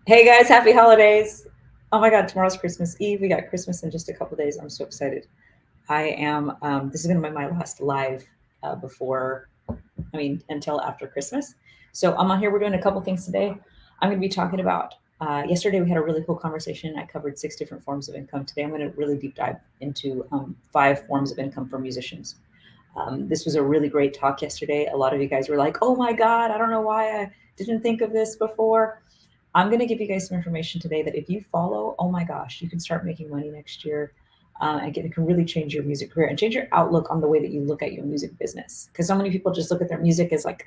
Hey guys, happy holidays. Oh my God, tomorrow's Christmas Eve. We got Christmas in just a couple days. I'm so excited. This is going to be my last live until after Christmas. So I'm on here. We're doing a couple things today. I'm going to be talking about, yesterday we had a really cool conversation. I covered 6 different forms of income. Today I'm going to really deep dive into 5 forms of income for musicians. This was a really great talk yesterday. A lot of you guys were like, oh my God, I don't know why I didn't think of this before. I'm going to give you guys some information today that if you follow, oh my gosh, you can start making money next year. It can really change your music career and change your outlook on the way that you look at your music business. Because so many people just look at their music as like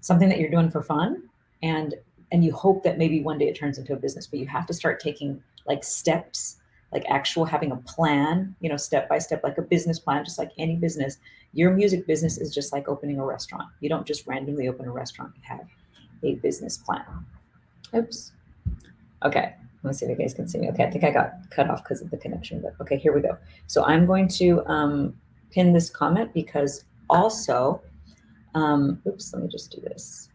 something that you're doing for fun, and and you hope that maybe one day it turns into a business. But you have to start taking like steps, like actual having a plan, step by step, like a business plan, just like any business. Your music business is just like opening a restaurant. You don't just randomly open a restaurant. You have a business plan. Oops. Okay. Let's see if you guys can see me. Okay, I think I got cut off because of the connection, but okay, here we go. So I'm going to pin this comment because also, oops, let me just do this.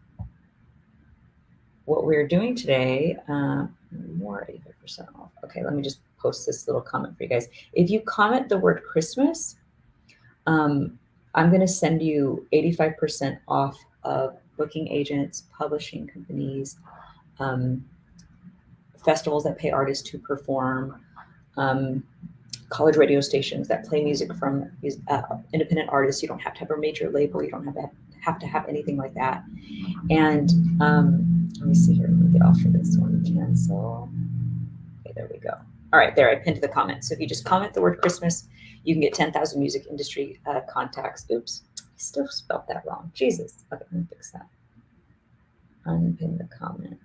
What we're doing today, more 85% off. Okay, let me just post this little comment for you guys. If you comment the word Christmas, I'm going to send you 85% off of booking agents, publishing companies, festivals that pay artists to perform, um, college radio stations that play music from independent artists. You don't have to have a major label. You don't have to have anything like that. And let me see here. Let me get off of this one. Cancel. Okay, there we go. All right, there, I pinned the comment. So if you just comment the word Christmas, you can get 10,000 music industry contacts. Oops, I still spelled that wrong. Jesus. Okay, let me fix that. Unpin the comment.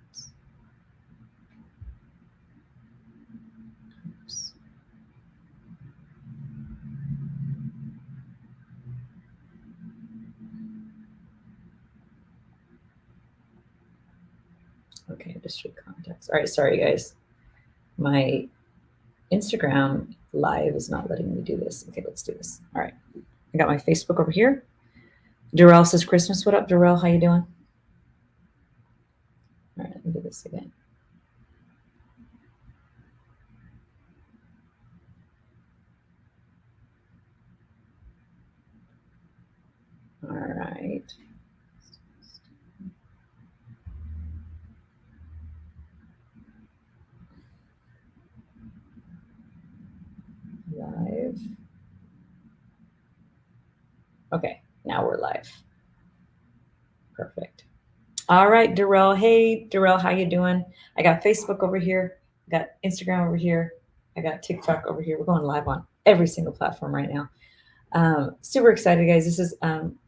Okay, industry contacts. All right, sorry guys. My Instagram live is not letting me do this. Okay, let's do this. All right, I got my Facebook over here. Darrell says Christmas. What up, Darrell? How you doing? All right, let me do this again. All right. Live. Okay, now we're live. Perfect. All right, Darrell. Hey, Darrell, how you doing? I got Facebook over here. I got Instagram over here. I got TikTok over here. We're going live on every single platform right now. Super excited, guys. This is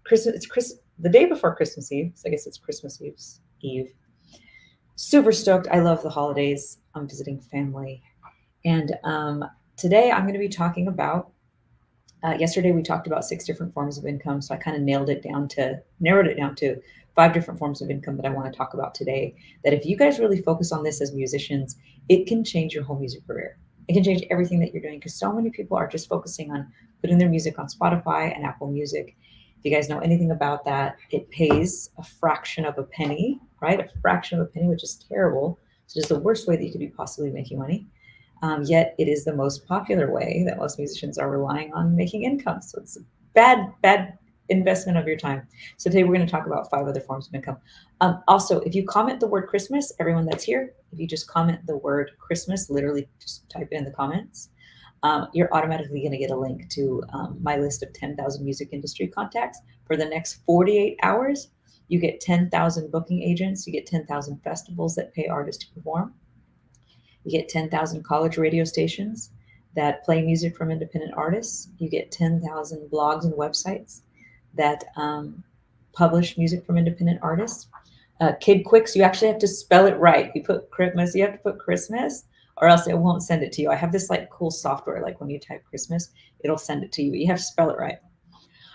Christmas. It's the day before Christmas Eve. So I guess it's Christmas Eve. Super stoked. I love the holidays. I'm visiting family. And today I'm going to be talking about, yesterday we talked about 6 different forms of income. So I kind of narrowed it down to 5 different forms of income that I want to talk about today. That if you guys really focus on this as musicians, it can change your whole music career. It can change everything that you're doing because so many people are just focusing on putting their music on Spotify and Apple Music. If you guys know anything about that, it pays a fraction of a penny, right? A fraction of a penny, which is terrible. It's just the worst way that you could be possibly making money. Yet it is the most popular way that most musicians are relying on making income. So it's a bad investment of your time. So today we're going to talk about 5 other forms of income. Also, if you comment the word Christmas, everyone that's here, if you just comment the word Christmas, literally just type it in the comments, you're automatically going to get a link to my list of 10,000 music industry contacts for the next 48 hours. You get 10,000 booking agents. You get 10,000 festivals that pay artists to perform. You get 10,000 college radio stations that play music from independent artists. You get 10,000 blogs and websites that publish music from independent artists. Kid Quicks, you actually have to spell it right. You put Christmas, you have to put Christmas, or else it won't send it to you. I have this like cool software, like when you type Christmas, it'll send it to you. You have to spell it right.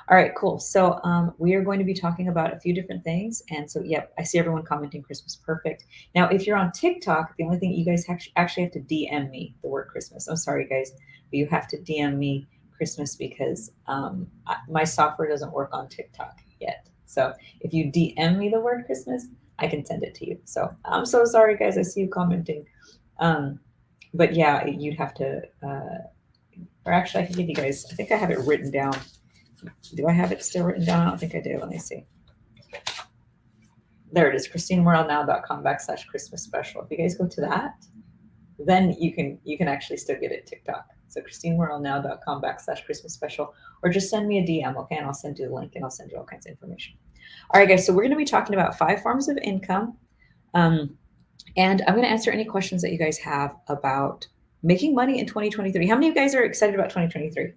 All right, cool. So we are going to be talking about a few different things. And so, yep, I see everyone commenting Christmas. Perfect. Now, if you're on TikTok, the only thing you guys actually have to DM me the word Christmas. I'm sorry, guys, but you have to DM me Christmas because my software doesn't work on TikTok yet. So if you DM me the word Christmas, I can send it to you. So I'm so sorry, guys. I see you commenting. But yeah, you'd have to, or actually, I can give you guys, I think I have it written down. Do I have it still written down? I don't think I do. Let me see. There it is, ChristineMorelNow.com/Christmas special. If you guys go to that, then you can actually still get it TikTok. So ChristineMorelNow.com/Christmas special, or just send me a DM, okay? And I'll send you the link and I'll send you all kinds of information. All right, guys. So we're going to be talking about 5 forms of income. And I'm going to answer any questions that you guys have about making money in 2023. How many of you guys are excited about 2023?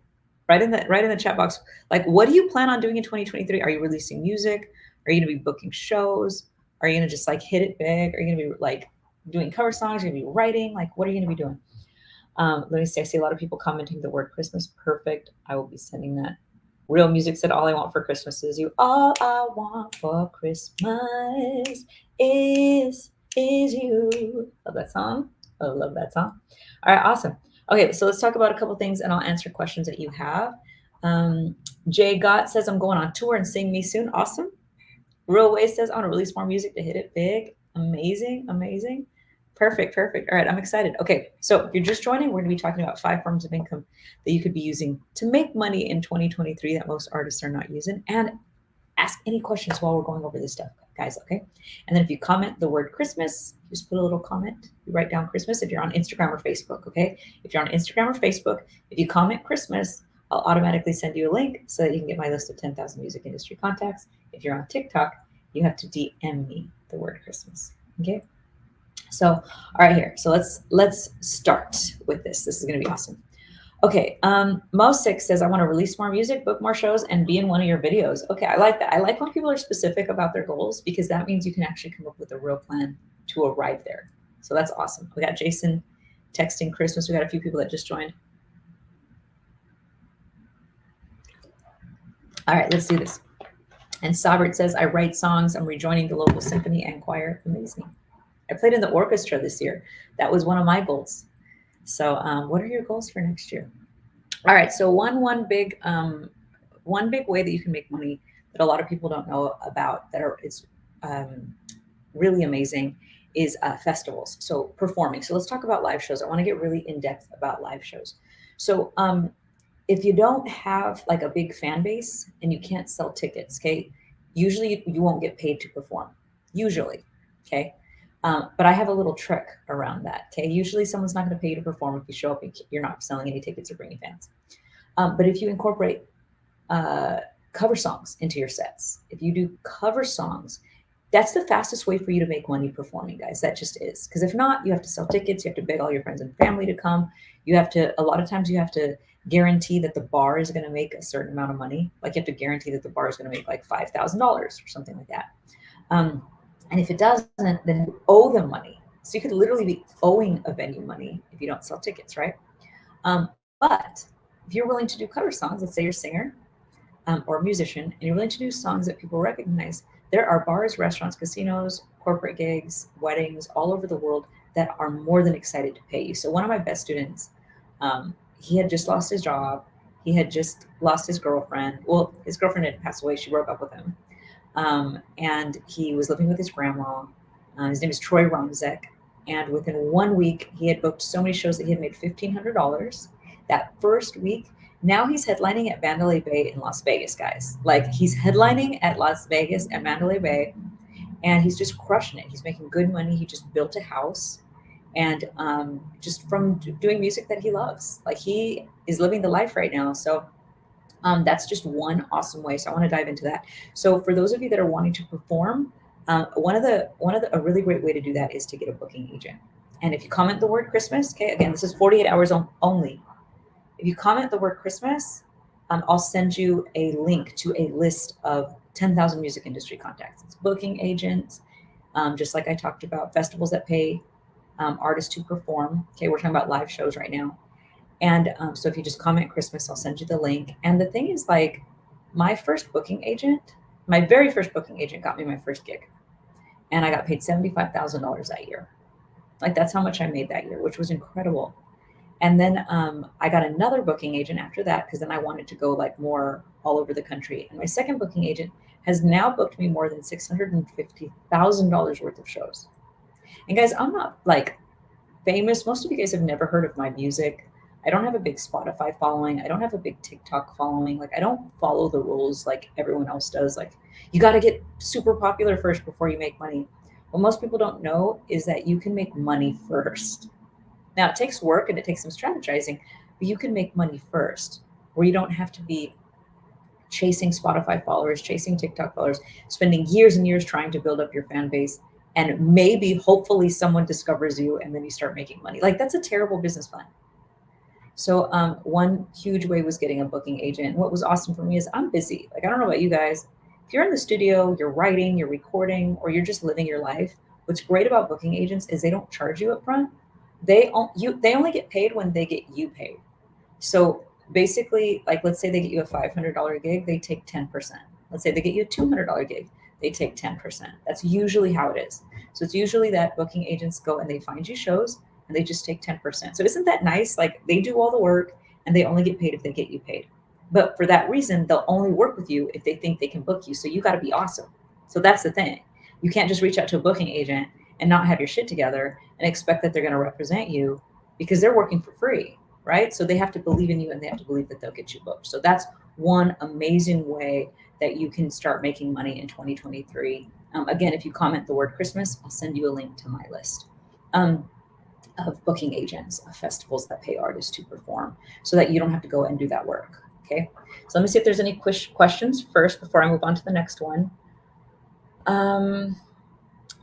Write in the chat box. Like, what do you plan on doing in 2023? Are you releasing music? Are you going to be booking shows? Are you going to just like hit it big? Are you going to be like doing cover songs? Are you going to be writing? Like, what are you going to be doing? Let me see. I see a lot of people commenting the word Christmas. Perfect. I will be sending that. Real Music said, all I want for Christmas is you. All I want for Christmas is you. Love that song. I love that song. All right, awesome. Okay, so let's talk about a couple things and I'll answer questions that you have. Jay Gott says, I'm going on tour and sing me soon. Awesome. Real Way says, I want to release more music to hit it big. Amazing, amazing. Perfect. All right, I'm excited. Okay, so if you're just joining, we're going to be talking about 5 forms of income that you could be using to make money in 2023 that most artists are not using. And ask any questions while we're going over this stuff, guys, okay? And then if you comment the word Christmas, just put a little comment. You write down Christmas if you're on Instagram or Facebook, okay? If you're on Instagram or Facebook, if you comment Christmas, I'll automatically send you a link so that you can get my list of 10,000 music industry contacts. If you're on TikTok, you have to DM me the word Christmas, okay? So, all right, here. So let's start with this. This is going to be awesome. Okay, Mo6 says, I want to release more music, book more shows, and be in one of your videos. Okay, I like that. I like when people are specific about their goals because that means you can actually come up with a real plan to arrive there. So that's awesome. We got Jason texting Christmas. We got a few people that just joined. All right, let's do this. And Sabert says, I write songs. I'm rejoining the local symphony and choir. Amazing. I played in the orchestra this year. That was one of my goals. So what are your goals for next year? All right. So one big way that you can make money that a lot of people don't know about is really amazing is festivals. So performing. So let's talk about live shows. I want to get really in depth about live shows. So if you don't have like a big fan base and you can't sell tickets, okay, usually you won't get paid to perform. Usually, okay. But I have a little trick around that. Okay. Usually someone's not going to pay you to perform if you show up and you're not selling any tickets or bringing fans. But if you incorporate cover songs into your sets, if you do cover songs, that's the fastest way for you to make money performing, guys. That just is. Because if not, you have to sell tickets. You have to beg all your friends and family to come. A lot of times you have to guarantee that the bar is going to make a certain amount of money. Like you have to guarantee that the bar is going to make like $5,000 or something like that. And if it doesn't, then you owe them money. So you could literally be owing a venue money if you don't sell tickets, right? But if you're willing to do cover songs, let's say you're a singer or a musician, and you're willing to do songs that people recognize, there are bars, restaurants, casinos, corporate gigs, weddings all over the world that are more than excited to pay you. So one of my best students, he had just lost his job. He had just lost his girlfriend. Well, his girlfriend had passed away. She broke up with him. And he was living with his grandma. His name is Troy Romzek. And within 1 week, he had booked so many shows that he had made $1,500 that first week. Now he's headlining at Mandalay Bay in Las Vegas, guys. Like he's headlining at Las Vegas at Mandalay Bay, and he's just crushing it. He's making good money. He just built a house, and just from doing music that he loves. Like he is living the life right now. So that's just one awesome way. So I want to dive into that. So for those of you that are wanting to perform, a really great way to do that is to get a booking agent. And if you comment the word Christmas, okay, again, this is 48 hours only. If you comment the word Christmas, I'll send you a link to a list of 10,000 music industry contacts. It's booking agents, just like I talked about, festivals that pay artists to perform. Okay, we're talking about live shows right now. And so if you just comment Christmas, I'll send you the link. And the thing is, like, my very first booking agent got me my first gig. And I got paid $75,000 that year. Like, that's how much I made that year, which was incredible. And then I got another booking agent after that, because then I wanted to go like more all over the country. And my second booking agent has now booked me more than $650,000 worth of shows. And guys, I'm not like famous. Most of you guys have never heard of my music. I don't have a big Spotify following. I don't have a big TikTok following. Like, I don't follow the rules like everyone else does. Like, you got to get super popular first before you make money. What most people don't know is that you can make money first. Now, it takes work and it takes some strategizing, but you can make money first, where you don't have to be chasing Spotify followers, chasing TikTok followers, spending years and years trying to build up your fan base. And maybe, hopefully, someone discovers you and then you start making money. Like, that's a terrible business plan. So one huge way was getting a booking agent. And what was awesome for me is I'm busy. Like, I don't know about you guys. If you're in the studio, you're writing, you're recording, or you're just living your life, what's great about booking agents is they don't charge you up front. They only get paid when they get you paid. So basically, like, let's say they get you a $500 gig, they take 10%. Let's say they get you a $200 gig, they take 10%. That's usually how it is. So it's usually that booking agents go and they find you shows and they just take 10%. So isn't that nice? Like, they do all the work and they only get paid if they get you paid. But for that reason, they'll only work with you if they think they can book you. So you got to be awesome. So that's the thing. You can't just reach out to a booking agent and not have your shit together and expect that they're going to represent you, because they're working for free, right? So they have to believe in you and they have to believe that they'll get you booked. So that's one amazing way that you can start making money in 2023. Again, if you comment the word Christmas, I'll send you a link to my list of booking agents, of festivals that pay artists to perform, so that you don't have to go and do that work. Okay. So let me see if there's any questions first before I move on to the next one.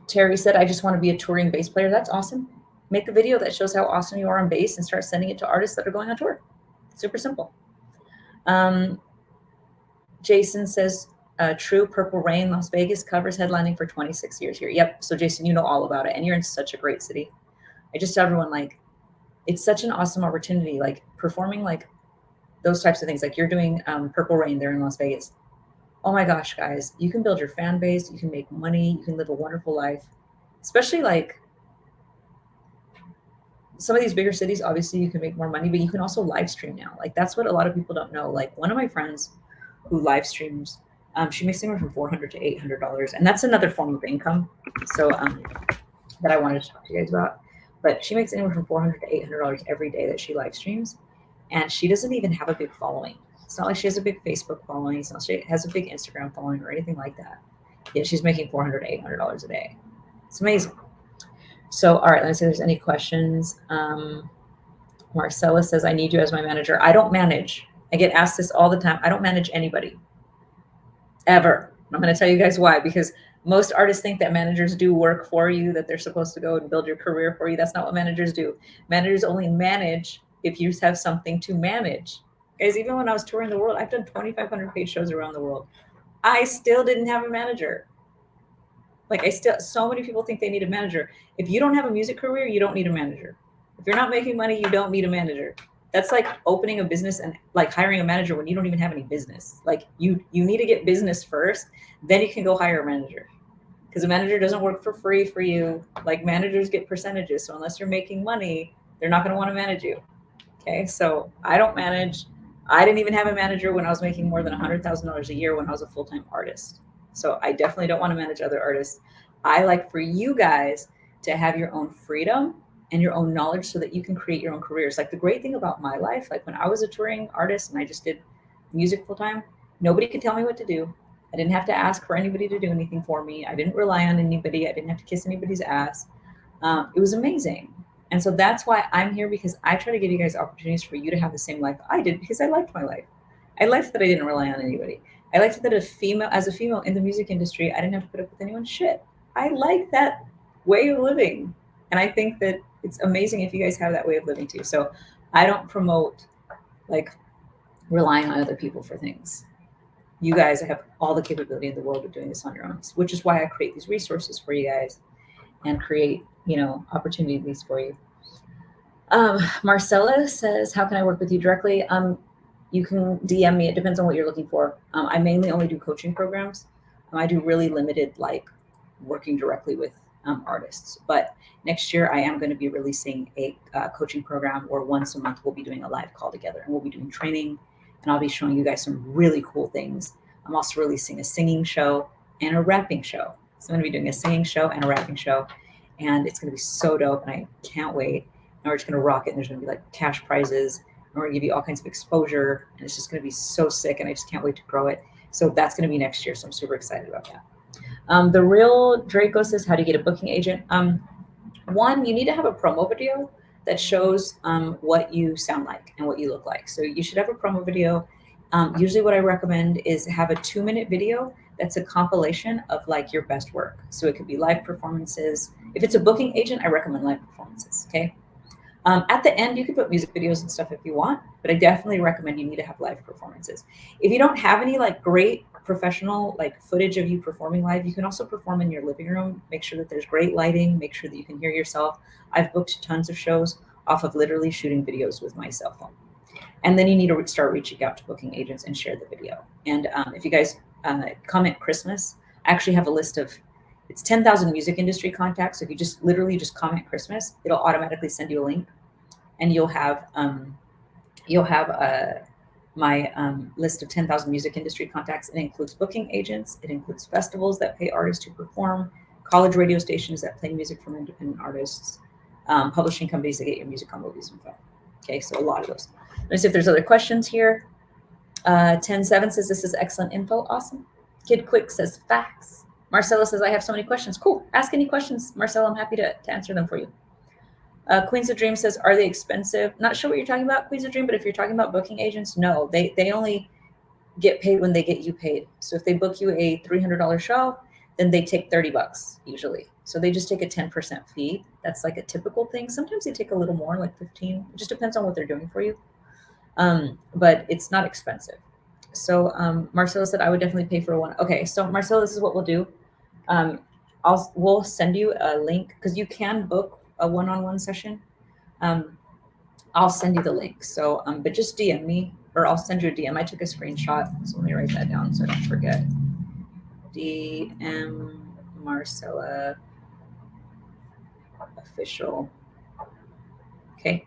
Terry said, I just want to be a touring bass player. That's awesome. Make a video that shows how awesome you are on bass and start sending it to artists that are going on tour. Super simple. Jason says, true, Purple Rain, Las Vegas covers headlining for 26 years here. Yep. So Jason, you know all about it, and you're in such a great city. I just tell everyone, like, it's such an awesome opportunity, like performing like those types of things. Like, you're doing Purple Rain there in Las Vegas. Oh my gosh, guys, you can build your fan base, you can make money, you can live a wonderful life. Especially like some of these bigger cities, obviously you can make more money, but you can also live stream now. Like, that's what a lot of people don't know. Like, one of my friends who live streams, she makes anywhere from $400 to $800, and that's another form of income. So that I wanted to talk to you guys about. But she makes anywhere from $400 to $800 every day that she live streams, and she doesn't even have a big following. It's not like she has a big Facebook following. It's not like she has a big Instagram following or anything like that. Yet she's making $400 to $800 a day. It's amazing. So, all right, let me see if there's any questions. Marcella says, I need you as my manager. I don't manage. I get asked this all the time. I don't manage anybody, ever. I'm going to tell you guys why, because most artists think that managers do work for you, that they're supposed to go and build your career for you. That's not what managers do. Managers only manage if you have something to manage. Guys, even when I was touring the world, I've done 2,500 paid shows around the world. I still didn't have a manager. Like, so many people think they need a manager. If you don't have a music career, you don't need a manager. If you're not making money, you don't need a manager. That's like opening a business and like hiring a manager when you don't even have any business. Like, you need to get business first, then you can go hire a manager. Because a manager doesn't work for free for you. Like, managers get percentages. So unless you're making money, they're not going to want to manage you. Okay. So I don't manage. I didn't even have a manager when I was making more than $100,000 a year when I was a full-time artist. So I definitely don't want to manage other artists. I like for you guys to have your own freedom and your own knowledge so that you can create your own careers. Like, the great thing about my life, like when I was a touring artist and I just did music full-time, nobody could tell me what to do. I didn't have to ask for anybody to do anything for me. I didn't rely on anybody. I didn't have to kiss anybody's ass. It was amazing. And so that's why I'm here, because I try to give you guys opportunities for you to have the same life I did, because I liked my life. I liked that I didn't rely on anybody. I liked that as a female in the music industry, I didn't have to put up with anyone's shit. I like that way of living. And I think that it's amazing if you guys have that way of living too. So I don't promote like relying on other people for things. You guys have all the capability in the world of doing this on your own, which is why I create these resources for you guys and create, opportunities for you. Marcella says, how can I work with you directly? You can DM me. It depends on what you're looking for. I mainly only do coaching programs. I do really limited, like working directly with artists. But next year, I am going to be releasing a coaching program where once a month we'll be doing a live call together, and we'll be doing training, and I'll be showing you guys some really cool things I'm also releasing a singing show and a rapping show. So I'm going to be doing a singing show and a rapping show, and it's going to be so dope, and I can't wait. And we're just going to rock it, and there's going to be like cash prizes, and we're going to give you all kinds of exposure, and it's just going to be so sick, and I just can't wait to grow it. So that's going to be next year, so I'm super excited about that. The Real Draco says, how do you get a booking agent? One, you need to have a promo video that shows what you sound like and what you look like. So you should have a promo video. Usually what I recommend is have a 2-minute video that's a compilation of like your best work. So it could be live performances. If it's a booking agent, I recommend live performances, okay? At the end, you can put music videos and stuff if you want, but I definitely recommend you need to have live performances. If you don't have any like great professional like footage of you performing live, you can also perform in your living room. Make sure that there's great lighting, make sure that you can hear yourself. I've booked tons of shows off of literally shooting videos with my cell phone. And then you need to start reaching out to booking agents and share the video. And if you guys comment Christmas, I actually have a list of, it's 10,000 music industry contacts. So if you just literally just comment Christmas, it'll automatically send you a link, and you'll have my list of 10,000 music industry contacts. It includes booking agents. It includes festivals that pay artists to perform, college radio stations that play music from independent artists, publishing companies that get your music on movies and film. Okay, so a lot of those. Let me see if there's other questions here. 10-7 says, this is excellent info. Awesome. Kid Quick says, facts. Marcella says, I have so many questions. Cool. Ask any questions, Marcella. I'm happy to answer them for you. Queens of Dream says, are they expensive? Not sure what you're talking about, Queens of Dream, but if you're talking about booking agents, no. They only get paid when they get you paid. So if they book you a $300 show, then they take $30 usually. So they just take a 10% fee. That's like a typical thing. Sometimes they take a little more, like 15. It just depends on what they're doing for you. But it's not expensive. So Marcella said, I would definitely pay for one. Okay, so Marcella, this is what we'll do. We'll send you a link because you can book a one-on-one session. I'll send you the link. So, but just DM me, or I'll send you a DM. I took a screenshot, so let me write that down so I don't forget. DM Marcella official. Okay,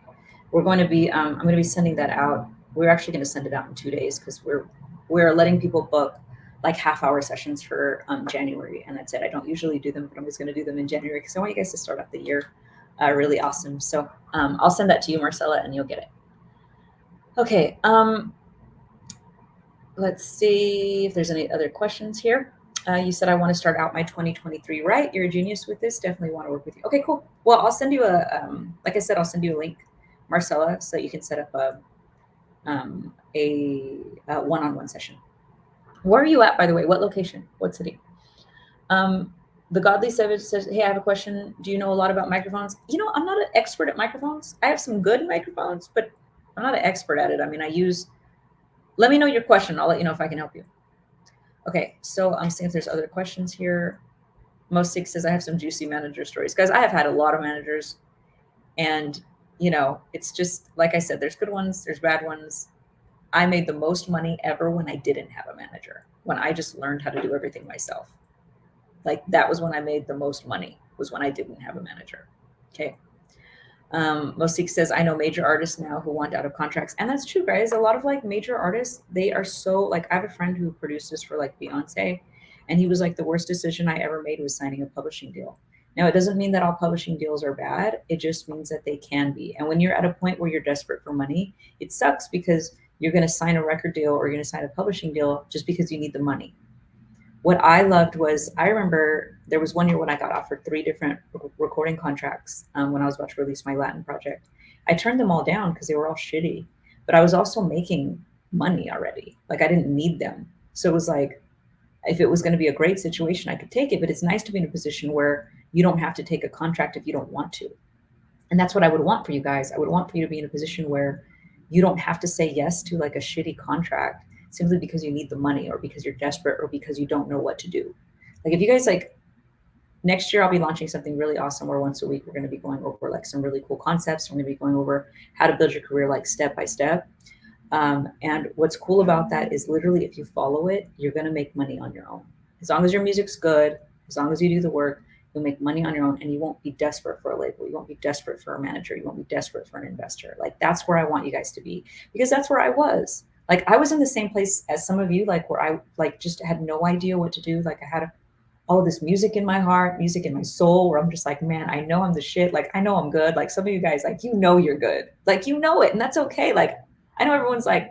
we're going to be. I'm going to be sending that out. We're actually going to send it out in 2 days because we're letting people book like half-hour sessions for January, and that's it. I don't usually do them, but I'm just going to do them in January because I want you guys to start off the year really awesome. So I'll send that to you, Marcella, and you'll get it. Okay. Let's see if there's any other questions here. You said, I want to start out my 2023 right. You're a genius with this. Definitely want to work with you. Okay, cool. Well, I'll send you like I said, I'll send you a link, Marcella, so that you can set up a one-on-one session. Where are you at, by the way? What location? What city? The Godly Savage says, hey, I have a question. Do you know a lot about microphones? You know, I'm not an expert at microphones. I have some good microphones, but I'm not an expert at it. I mean, let me know your question. I'll let you know if I can help you. Okay, so I'm seeing if there's other questions here. Mostik says, I have some juicy manager stories. Guys, I have had a lot of managers, and, you know, it's just, like I said, there's good ones, there's bad ones. I made the most money ever when I didn't have a manager, when I just learned how to do everything myself. Like that was when I made the most money, was when I didn't have a manager. Okay. Mostik says, I know major artists now who want out of contracts. And that's true, guys. A lot of like major artists, they are so like, I have a friend who produces for like Beyonce, and he was like, the worst decision I ever made was signing a publishing deal. Now, it doesn't mean that all publishing deals are bad. It just means that they can be. And when you're at a point where you're desperate for money, it sucks because you're going to sign a record deal or you're going to sign a publishing deal just because you need the money. What I loved was, I remember there was one year when I got offered 3 different recording contracts when I was about to release my Latin project. I turned them all down because they were all shitty, but I was also making money already. Like I didn't need them. So it was like, if it was going to be a great situation, I could take it, but it's nice to be in a position where you don't have to take a contract if you don't want to. And that's what I would want for you guys. I would want for you to be in a position where you don't have to say yes to like a shitty contract simply because you need the money or because you're desperate or because you don't know what to do. Like if you guys like, next year I'll be launching something really awesome where once a week we're going to be going over like some really cool concepts. We're going to be going over how to build your career like step by step. And what's cool about that is literally if you follow it, you're going to make money on your own. As long as your music's good, as long as you do the work, you'll make money on your own and you won't be desperate for a label. You won't be desperate for a manager. You won't be desperate for an investor. Like that's where I want you guys to be because that's where I was. Like I was in the same place as some of you, like where I like just had no idea what to do. Like I had all this music in my heart, music in my soul, where I'm just like, man, I know I'm the shit. Like I know I'm good. Like some of you guys, like you know you're good. Like you know it, and that's okay. Like I know everyone's like,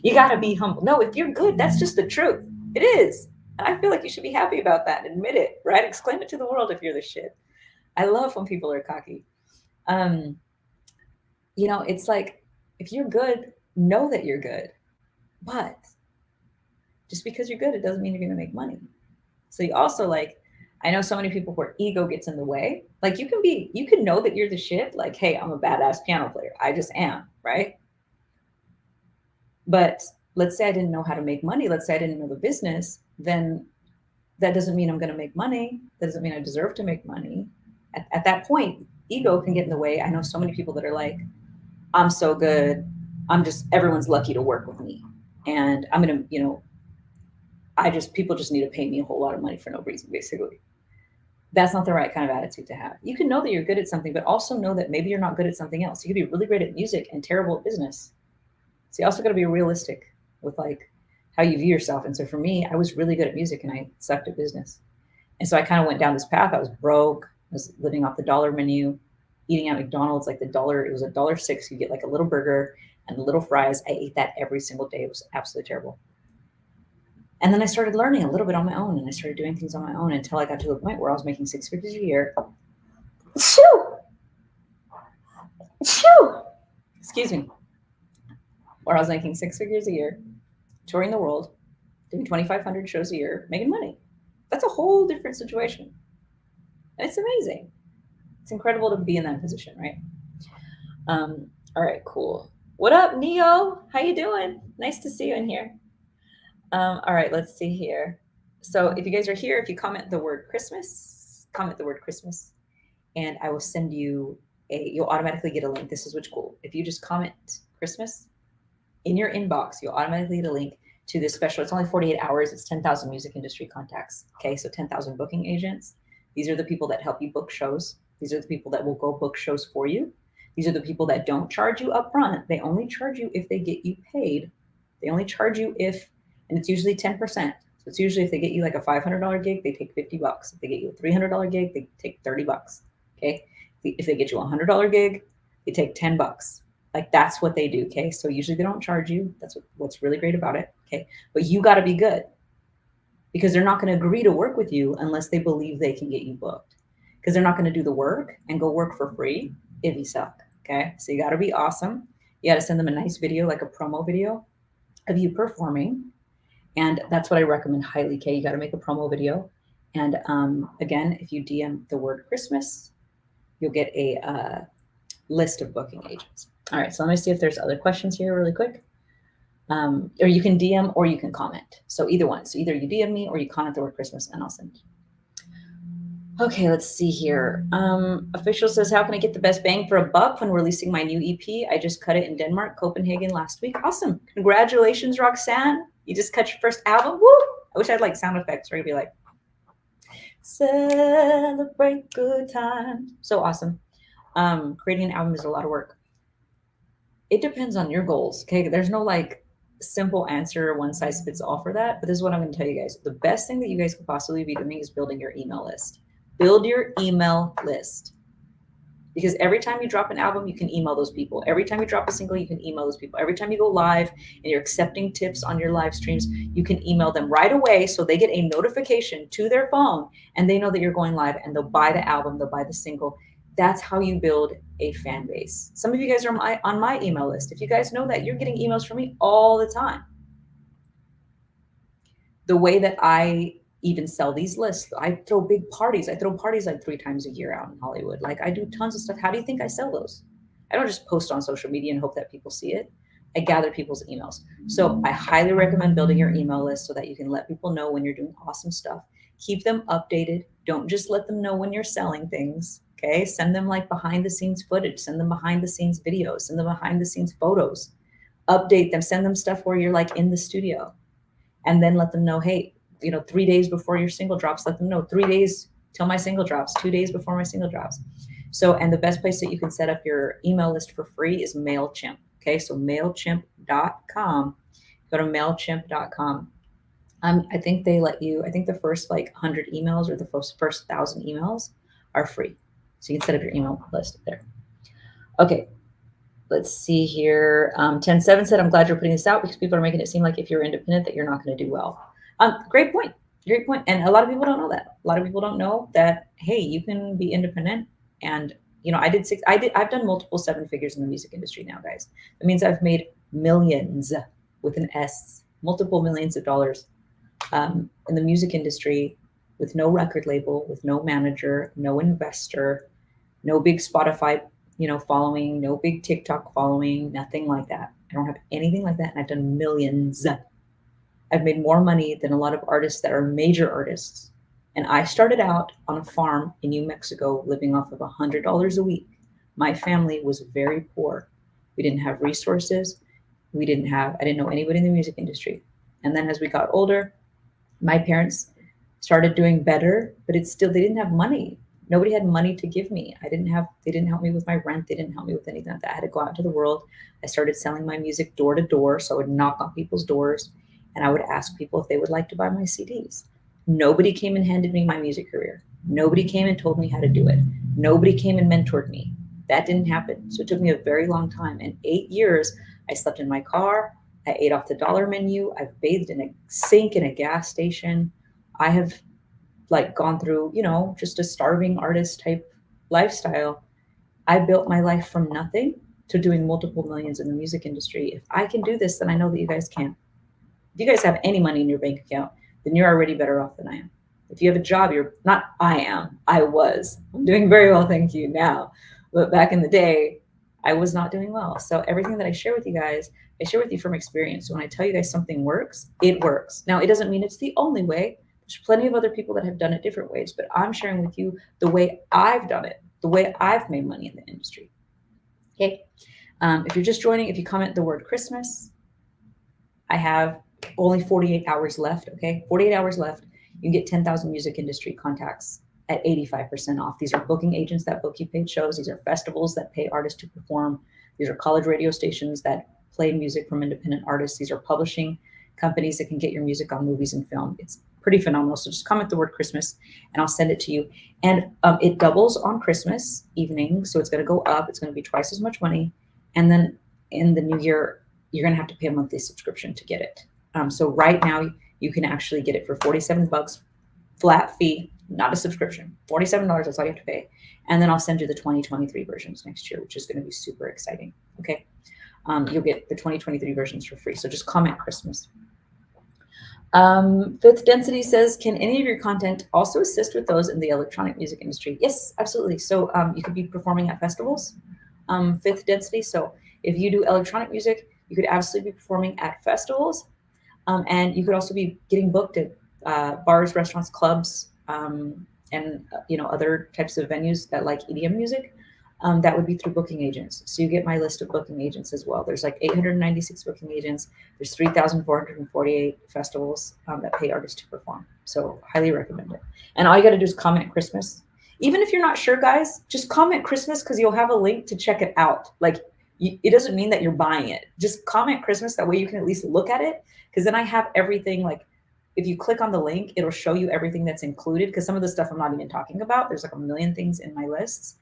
you gotta be humble. No, if you're good, that's just the truth. It is. And I feel like you should be happy about that and admit it, right? Exclaim it to the world if you're the shit. I love when people are cocky. Um, it's like if you're good, know that you're good. But just because you're good, it doesn't mean you're going to make money. So you also like, I know so many people where ego gets in the way. Like you can know that you're the shit. Like, hey, I'm a badass piano player. I just am, right? But let's say I didn't know how to make money. Let's say I didn't know the business. Then that doesn't mean I'm going to make money. That doesn't mean I deserve to make money. At that point, ego can get in the way. I know so many people that are like, I'm so good. Everyone's lucky to work with me. And I'm going to, people just need to pay me a whole lot of money for no reason, basically. That's not the right kind of attitude to have. You can know that you're good at something, but also know that maybe you're not good at something else. You could be really great at music and terrible at business. So you also got to be realistic with like how you view yourself. And so for me, I was really good at music and I sucked at business. And so I kind of went down this path. I was broke. I was living off the dollar menu, eating at McDonald's, like it was $1.06. You get like a little burger and little fries. I ate that every single day. It was absolutely terrible. And then I started learning a little bit on my own and I started doing things on my own until I got to a point where I was making 6 figures a year. Shoo! Shoo! Excuse me. Where I was making 6 figures a year, touring the world, doing 2,500 shows a year, making money. That's a whole different situation. And it's amazing. It's incredible to be in that position, right? All right, cool. What up, Neo? How you doing? Nice to see you in here. All right, let's see here. So if you guys are here, if you comment the word Christmas, and I will send you you'll automatically get a link. This is what's cool. If you just comment Christmas in your inbox, you'll automatically get a link to this special. It's only 48 hours. It's 10,000 music industry contacts. Okay, so 10,000 booking agents. These are the people that help you book shows. These are the people that will go book shows for you. These are the people that don't charge you up front. They only charge you if they get you paid. They only charge you and it's usually 10%. So it's usually if they get you like a $500 gig, they take $50. If they get you a $300 gig, they take $30. Okay. If they get you a $100 gig, they take $10. Like that's what they do. Okay. So usually they don't charge you. That's what's really great about it. Okay. But you got to be good because they're not going to agree to work with you unless they believe they can get you booked, because they're not going to do the work and go work for free if you suck. Okay. So you got to be awesome. You got to send them a nice video, like a promo video of you performing. And that's what I recommend highly, Kay. You got to make a promo video. And again, if you DM the word Christmas, you'll get a list of booking agents. All right, so let me see if there's other questions here really quick. Or you can DM or you can comment. So either one. So either you DM me or you comment the word Christmas and I'll send. Okay, let's see here. Official says, how can I get the best bang for a buck when releasing my new EP? I just cut it in Denmark, Copenhagen last week. Awesome. Congratulations, Roxanne. You just cut your first album. Woo! I wish I had like sound effects where I'd be like, celebrate good times. So awesome. Creating an album is a lot of work. It depends on your goals. Okay. There's no like simple answer, one size fits all for that. But this is what I'm going to tell you guys. The best thing that you guys could possibly be doing is building your email list. Build your email list. Because every time you drop an album, you can email those people. Every time you drop a single, you can email those people. Every time you go live and you're accepting tips on your live streams, you can email them right away so they get a notification to their phone and they know that you're going live and they'll buy the album, they'll buy the single. That's how you build a fan base. Some of you guys are on my email list. If you guys know that, you're getting emails from me all the time. The way that I even sell these lists, I throw big parties. I throw parties like 3 times a year out in Hollywood. Like I do tons of stuff. How do you think I sell those? I don't just post on social media and hope that people see it. I gather people's emails. So I highly recommend building your email list so that you can let people know when you're doing awesome stuff. Keep them updated. Don't just let them know when you're selling things. Okay. Send them like behind the scenes footage, send them behind the scenes videos, send them behind the scenes photos, update them, send them stuff where you're like in the studio, and then let them know, hey, 3 days before your single drops, let them know 3 days till my single drops, 2 days before my single drops. So, and the best place that you can set up your email list for free is MailChimp. Okay. So MailChimp.com Go to MailChimp.com. I think they let you, I think the first like 100 emails or the first 1,000 emails are free. So you can set up your email list there. Okay, let's see here. 10-7 said, I'm glad you're putting this out because people are making it seem like if you're independent that you're not going to do well. Great point. Great point. And a lot of people don't know that. A lot of people don't know that, hey, you can be independent. And, you know, I've done multiple 7 figures in the music industry now, guys. That means I've made millions with an S, multiple millions of dollars in the music industry with no record label, with no manager, no investor, no big Spotify, following, no big TikTok following, nothing like that. I don't have anything like that. And I've done millions. I've made more money than a lot of artists that are major artists. And I started out on a farm in New Mexico living off of $100 a week. My family was very poor. We didn't have resources. I didn't know anybody in the music industry. And then as we got older, my parents started doing better, but they didn't have money. Nobody had money to give me. They didn't help me with my rent. They didn't help me with anything like that. I had to go out into the world. I started selling my music door to door. So I would knock on people's doors and I would ask people if they would like to buy my CDs. Nobody came and handed me my music career. Nobody came and told me how to do it. Nobody came and mentored me. That didn't happen. So it took me a very long time. In 8 years, I slept in my car. I ate off the dollar menu. I've bathed in a sink in a gas station. I have gone through, just a starving artist type lifestyle. I built my life from nothing to doing multiple millions in the music industry. If I can do this, then I know that you guys can. If you guys have any money in your bank account, then you're already better off than I am. If you have a job, I was. I'm doing very well, thank you now. But back in the day, I was not doing well. So everything that I share with you guys, I share with you from experience. So when I tell you guys something works, it works. Now, it doesn't mean it's the only way. There's plenty of other people that have done it different ways, but I'm sharing with you the way I've done it, the way I've made money in the industry. Okay. If you're just joining, if you comment the word Christmas, I have only 48 hours left. Okay. 48 hours left. You can get 10,000 music industry contacts at 85% off. These are booking agents that book you paid shows. These are festivals that pay artists to perform. These are college radio stations that play music from independent artists. These are publishing companies that can get your music on movies and film. It's pretty phenomenal. So just comment the word Christmas and I'll send it to you. And it doubles on Christmas evening. So it's going to go up. It's going to be twice as much money. And then in the new year, you're going to have to pay a monthly subscription to get it. So right now you can actually get it for $47 flat fee, not a subscription. $47, that's all you have to pay. And then I'll send you the 2023 versions next year, which is going to be super exciting. Okay. You'll get the 2023 versions for free. So just comment Christmas. Fifth Density says, can any of your content also assist with those in the electronic music industry? Yes, absolutely. So you could be performing at festivals, Fifth Density. So if you do electronic music, you could absolutely be performing at festivals. And you could also be getting booked at bars, restaurants, clubs, and other types of venues that like EDM music. That would be through booking agents. So you get my list of booking agents as well. There's 896 booking agents. There's 3,448 festivals that pay artists to perform. So highly recommend it. And all you got to do is comment Christmas. Even if you're not sure, guys, just comment Christmas because you'll have a link to check it out. It doesn't mean that you're buying it. Just comment Christmas. That way you can at least look at it. Because then I have everything, if you click on the link, it'll show you everything that's included. Because some of the stuff I'm not even talking about. There's a million things in my lists.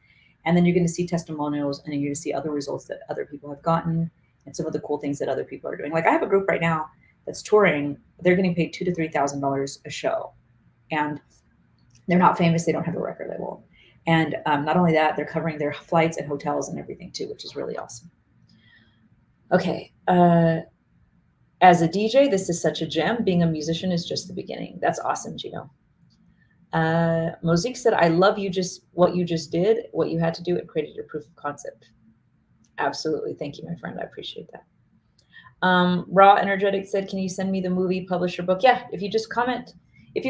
And then you're going to see testimonials and you're going to see other results that other people have gotten and some of the cool things that other people are doing. I have a group right now that's touring. They're getting paid $2,000 to $3,000 a show. And they're not famous. They don't have a record label. And not only that, they're covering their flights and hotels and everything too, which is really awesome. Okay. As a DJ, this is such a gem. Being a musician is just the beginning. That's awesome, Gino. Mosaic said, I love what you just did, what you had to do, and created your proof of concept. Absolutely. Thank you, my friend. I appreciate that. Raw Energetic said, can you send me the movie publisher book? Yeah, if you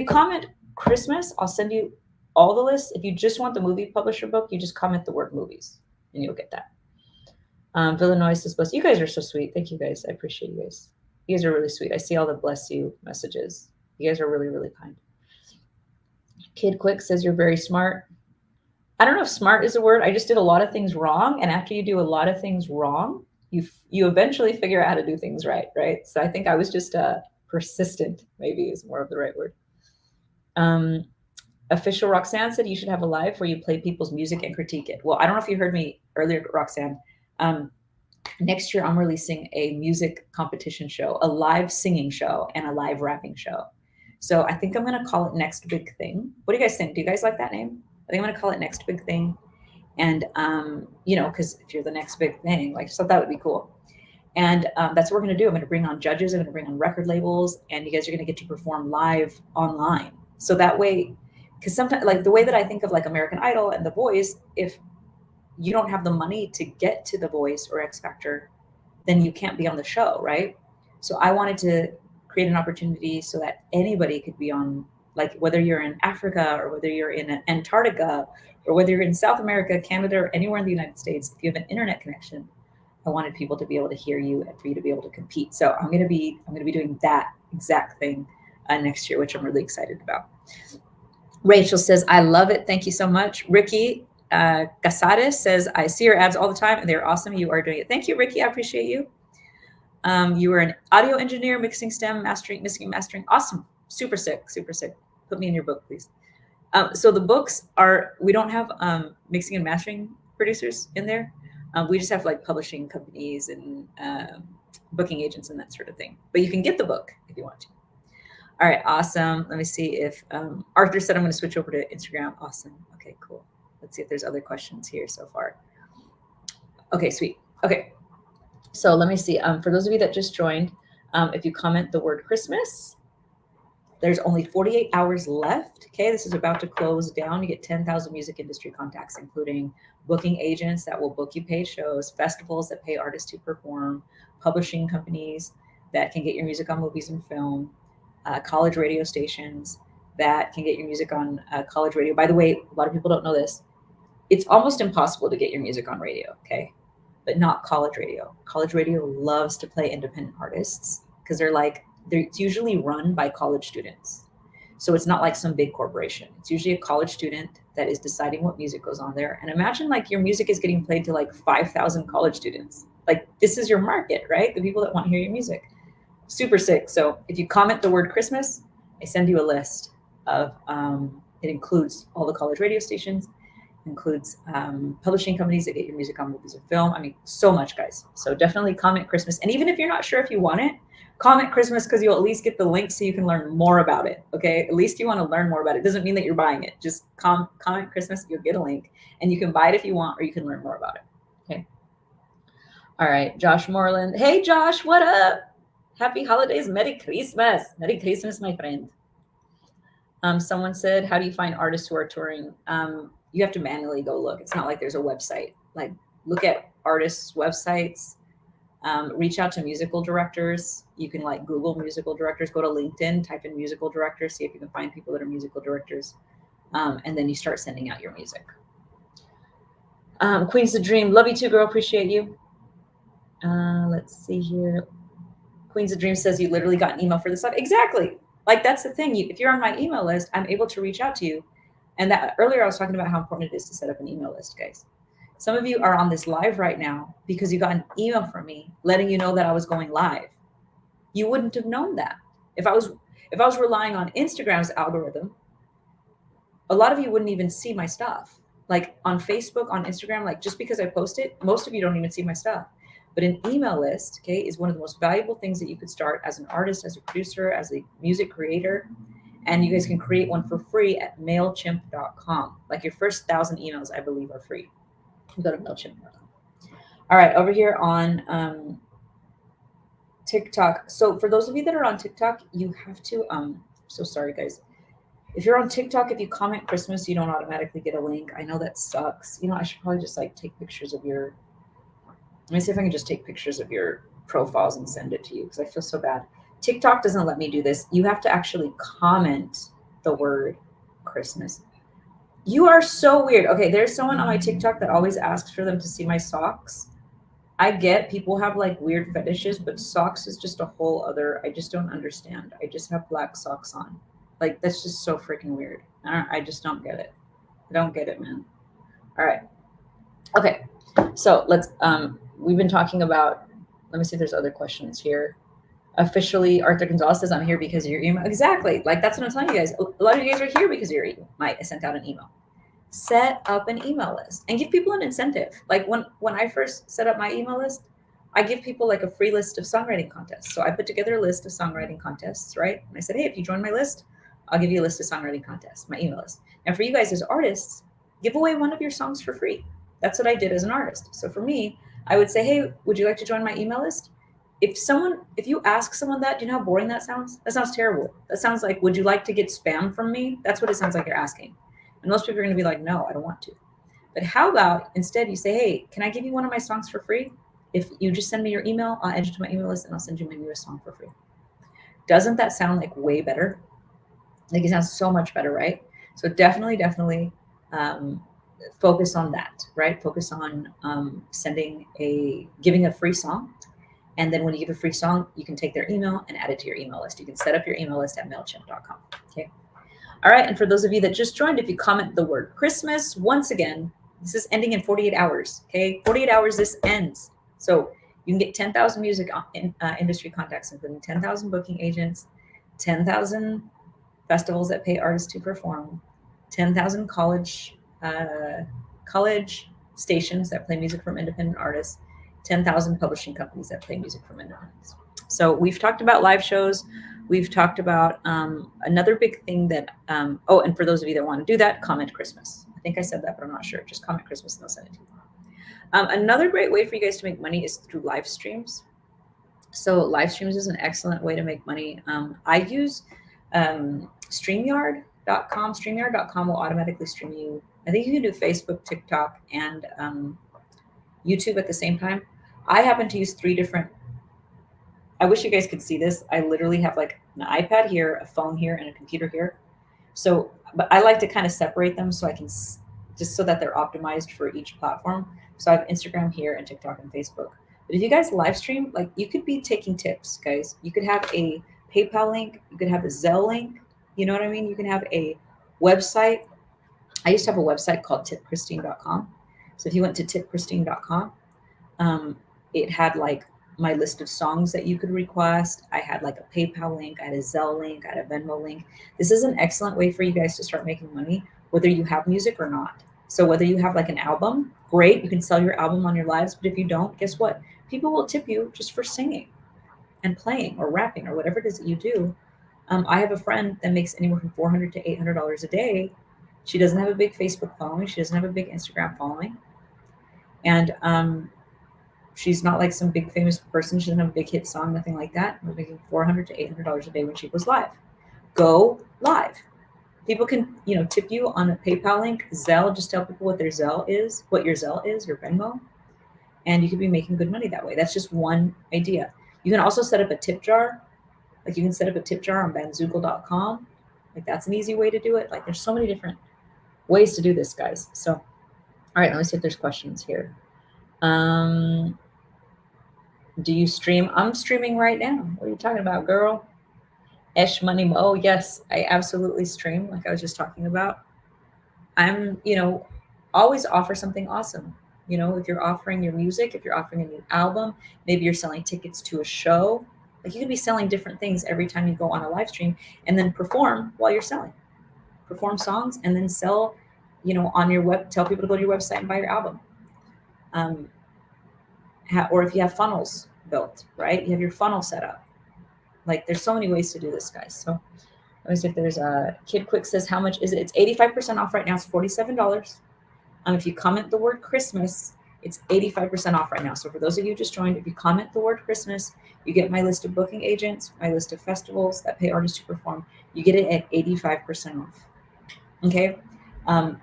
comment Christmas, I'll send you all the lists. If you just want the movie publisher book, you just comment the word movies and you'll get that. Villanois says, bless you guys are so sweet. Thank you guys. I appreciate you guys. You guys are really sweet. I see all the bless you messages. You guys are really, really kind. Kid Quick says, you're very smart. I don't know if smart is a word. I just did a lot of things wrong. And after you do a lot of things wrong, you eventually figure out how to do things right, right? So I think I was just persistent, maybe is more of the right word. Official Roxanne said you should have a live where you play people's music and critique it. Well, I don't know if you heard me earlier, Roxanne. Next year, I'm releasing a music competition show, a live singing show, and a live rapping show. So I think I'm going to call it Next Big Thing. What do you guys think? Do you guys like that name? I think I'm going to call it Next Big Thing. And, because if you're the next big thing, like, so that would be cool. And that's what we're going to do. I'm going to bring on judges. I'm going to bring on record labels, and you guys are going to get to perform live online. So that way, because sometimes, like the way that I think of like American Idol and The Voice, if you don't have the money to get to The Voice or X Factor, then you can't be on the show, right? So I wanted to create an opportunity so that anybody could be on, like whether you're in Africa or whether you're in Antarctica or whether you're in South America, Canada, or anywhere in the United States, if you have an internet connection, I wanted people to be able to hear you and for you to be able to compete. So I'm going to be doing that exact thing next year, which I'm really excited about. Rachel says, I love it. Thank you so much. Ricky Casares says, I see your ads all the time and they're awesome. You are doing it. Thank you, Ricky. I appreciate you. You were an audio engineer, mixing, STEM, mastering, mastering. Awesome. Super sick, super sick. Put me in your book, please. So the books are, we don't have mixing and mastering producers in there. We just have like publishing companies and booking agents and that sort of thing. But you can get the book if you want to. All right, awesome. Let me see if Arthur said I'm going to switch over to Instagram. Awesome. Okay, cool. Let's see if there's other questions here so far. Okay, sweet. Okay, so let me see. For those of you that just joined, if you comment the word Christmas, there's only 48 hours left. Okay, this is about to close down. You get 10,000 music industry contacts, including booking agents that will book you paid shows, festivals that pay artists to perform, publishing companies that can get your music on movies and film, college radio stations that can get your music on college radio. By the way, a lot of people don't know this. It's almost impossible to get your music on radio, okay? But not college radio. College radio loves to play independent artists because it's usually run by college students. So it's not like some big corporation. It's usually a college student that is deciding what music goes on there. And imagine like your music is getting played to like 5,000 college students. Like this is your market, right? The people that want to hear your music. Super sick. So if you comment the word Christmas, I send you a list of, it includes all the college radio stations, includes publishing companies that get your music on movies and film. I mean, so much, guys. So definitely comment Christmas. And even if you're not sure if you want it, comment Christmas because you'll at least get the link so you can learn more about it. Okay. At least you want to learn more about it. It doesn't mean that you're buying it. Just comment Christmas, you'll get a link and you can buy it if you want, or you can learn more about it. Okay. All right. Josh Moreland. Hey, Josh, what up? Happy holidays. Merry Christmas. Merry Christmas, my friend. Someone said, how do you find artists who are touring? You have to manually go look. It's not like there's a website. Like look at artists' websites, reach out to musical directors. You can like Google musical directors, go to LinkedIn, type in musical directors, see if you can find people that are musical directors. And then you start sending out your music. Queen's the Dream. Love you too, girl. Appreciate you. Let's see here. Queen's the Dream says you literally got an email for this stuff. Exactly. Like that's the thing. If you're on my email list, I'm able to reach out to you. And that earlier I was talking about how important it is to set up an email list, guys. Some of you are on this live right now because you got an email from me letting you know that I was going live. You wouldn't have known that. If I was relying on Instagram's algorithm, a lot of you wouldn't even see my stuff. Like on Facebook, on Instagram, like just because I post it, most of you don't even see my stuff. But an email list, okay, is one of the most valuable things that you could start as an artist, as a producer, as a music creator. And you guys can create one for free at MailChimp.com. Like your first 1,000 emails, I believe, are free. You go to MailChimp.com. All right, over here on TikTok. So for those of you that are on TikTok, you have to, so sorry, guys. If you're on TikTok, if you comment Christmas, you don't automatically get a link. I know that sucks. You know, I should probably just like take pictures of your, let me see if I can just take pictures of your profiles and send it to you because I feel so bad. TikTok doesn't let me do this. You have to actually comment the word Christmas. You are so weird. Okay, there's someone on my TikTok that always asks for them to see my socks. I get people have like weird fetishes, but socks is just a whole other, I just don't understand. I just have black socks on. Like, that's just so freaking weird. I just don't get it. I don't get it, man. All right. Okay. So let's, we've been talking about, let me see if there's other questions here. Officially, Arthur Gonzalez says, I'm here because of your email. Exactly. Like, that's what I'm telling you guys. A lot of you guys are here because of your email. I sent out an email. Set up an email list and give people an incentive. Like when I first set up my email list, I give people like a free list of songwriting contests. So I put together a list of songwriting contests, right? And I said, hey, if you join my list, I'll give you a list of songwriting contests, my email list. And for you guys as artists, give away one of your songs for free. That's what I did as an artist. So for me, I would say, hey, would you like to join my email list? If you ask someone that, do you know how boring that sounds? That sounds terrible. That sounds like, would you like to get spam from me? That's what it sounds like you're asking. And most people are going to be like, no, I don't want to. But how about instead you say, hey, can I give you one of my songs for free? If you just send me your email, I'll add you to my email list and I'll send you my newest song for free. Doesn't that sound like way better? Like it sounds so much better, right? So definitely focus on that, right? Focus on giving a free song. And then when you give a free song, you can take their email and add it to your email list. You can set up your email list at MailChimp.com. Okay. All right. And for those of you that just joined, if you comment the word Christmas, once again, this is ending in 48 hours. Okay. 48 hours, this ends. So you can get 10,000 music industry contacts, including 10,000 booking agents, 10,000 festivals that pay artists to perform, 10,000 college stations that play music from independent artists, 10,000 publishing companies that play music from independents. So we've talked about live shows. We've talked about another big thing that, and for those of you that want to do that, comment Christmas. I think I said that, but I'm not sure. Just comment Christmas and they'll send it to you. Another great way for you guys to make money is through live streams. So live streams is an excellent way to make money. I use StreamYard.com. StreamYard.com will automatically stream you. I think you can do Facebook, TikTok, and YouTube at the same time. I happen to use 3 different. I wish you guys could see this. I literally have like an iPad here, a phone here, and a computer here. So, but I like to kind of separate them so I can just so that they're optimized for each platform. So I have Instagram here and TikTok and Facebook. But if you guys live stream, like you could be taking tips, guys. You could have a PayPal link. You could have a Zelle link. You know what I mean? You can have a website. I used to have a website called tipchristine.com. So if you went to tipchristine.com, it had like my list of songs that you could request. I had like a PayPal link. I had a Zelle link. I had a Venmo link. This is an excellent way for you guys to start making money, whether you have music or not. So whether you have like an album, great. You can sell your album on your lives. But if you don't, guess what? People will tip you just for singing and playing or rapping or whatever it is that you do. I have a friend that makes anywhere from $400 to $800 a day. She doesn't have a big Facebook following. She doesn't have a big Instagram following. And she's not like some big famous person. She doesn't have a big hit song, nothing like that. She's making $400 to $800 a day when she goes live. Go live. People can, tip you on a PayPal link, Zelle. Just tell people what their Zelle is, what your Zelle is, your Venmo, and you could be making good money that way. That's just one idea. You can also set up a tip jar. Like you can set up a tip jar on bandzoogle.com. Like that's an easy way to do it. Like there's so many different ways to do this, guys. So, all right, let me see if there's questions here. Do you stream? I'm streaming right now. What are you talking about, girl? Esh Money. Oh, yes, I absolutely stream, like I was just talking about. I'm, always offer something awesome. If you're offering your music, if you're offering a new album, maybe you're selling tickets to a show. Like you could be selling different things every time you go on a live stream and then perform while you're selling. Perform songs and then sell, on your web, tell people to go to your website and buy your album. Or if you have funnels built, right? You have your funnel set up. Like there's so many ways to do this, guys. So let me see if there's a Kid Quick says, how much is it? It's 85% off right now. It's $47. If you comment the word Christmas, it's 85% off right now. So for those of you who just joined, if you comment the word Christmas, you get my list of booking agents, my list of festivals that pay artists to perform. You get it at 85% off. Okay.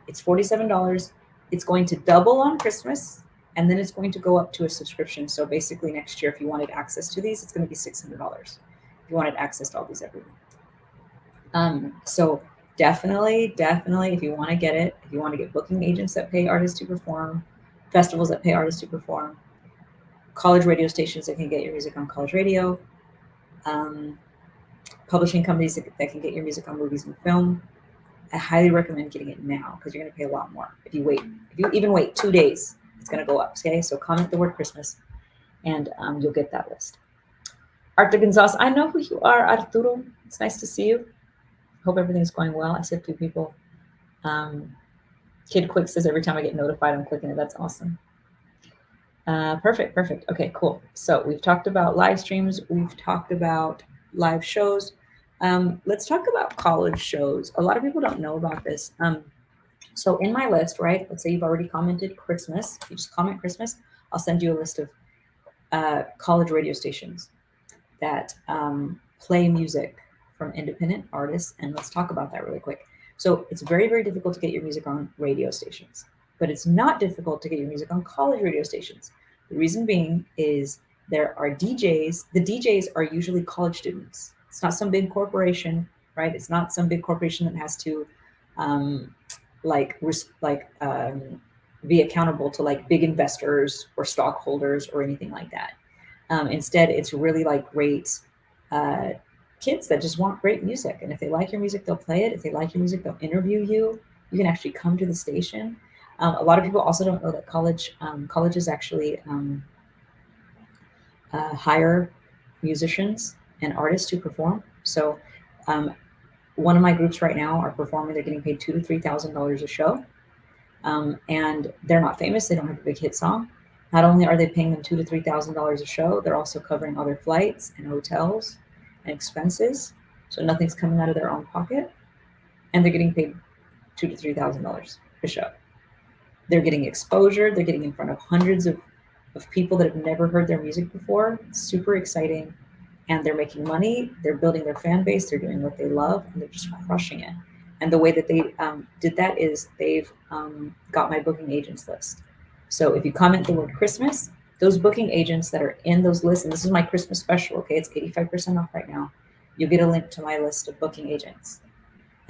It's $47. It's going to double on Christmas, and then it's going to go up to a subscription. So basically next year, if you wanted access to these, it's going to be $600. If you wanted access to all these every week. So definitely, if you want to get it, if you want to get booking agents that pay artists to perform, festivals that pay artists to perform, college radio stations that can get your music on college radio, publishing companies that can get your music on movies and film, I highly recommend getting it now because you're going to pay a lot more. If you even wait 2 days, it's going to go up. Okay, so comment the word Christmas. and you'll get that list. Arthur Gonzalez, I know who you are, Arturo. It's nice to see you. Hope everything's going well. I see a few people. Kid Quick says every time I get notified, I'm clicking it. That's awesome. Perfect. Okay, cool. So we've talked about live streams. We've talked about live shows. Let's talk about college shows. A lot of people don't know about this. So in my list, right, let's say you've already commented Christmas. If you just comment Christmas, I'll send you a list of college radio stations that play music from independent artists. And let's talk about that really quick. So it's very, very difficult to get your music on radio stations, but it's not difficult to get your music on college radio stations. The reason being is there are DJs. The DJs are usually college students. It's not some big corporation, right? It's not some big corporation that has to be accountable to like big investors or stockholders or anything like that. Instead, it's really like great kids that just want great music. And if they like your music, they'll play it. If they like your music, they'll interview you. You can actually come to the station. A lot of people also don't know that colleges actually hire musicians and artists to perform. So one of my groups right now are performing. They're getting paid $2,000 to $3,000 a show. And they're not famous. They don't have a big hit song. Not only are they paying them $2,000 to $3,000 a show, they're also covering all their flights and hotels and expenses. So nothing's coming out of their own pocket. And they're getting paid $2,000 to $3,000 a show. They're getting exposure. They're getting in front of hundreds of people that have never heard their music before. It's super exciting. And they're making money. They're building their fan base. They're doing what they love. And they're just crushing it. And the way that they did that is they've got my booking agents list. So if you comment the word Christmas, those booking agents that are in those lists, and this is my Christmas special, okay, it's 85% off right now. You'll get a link to my list of booking agents.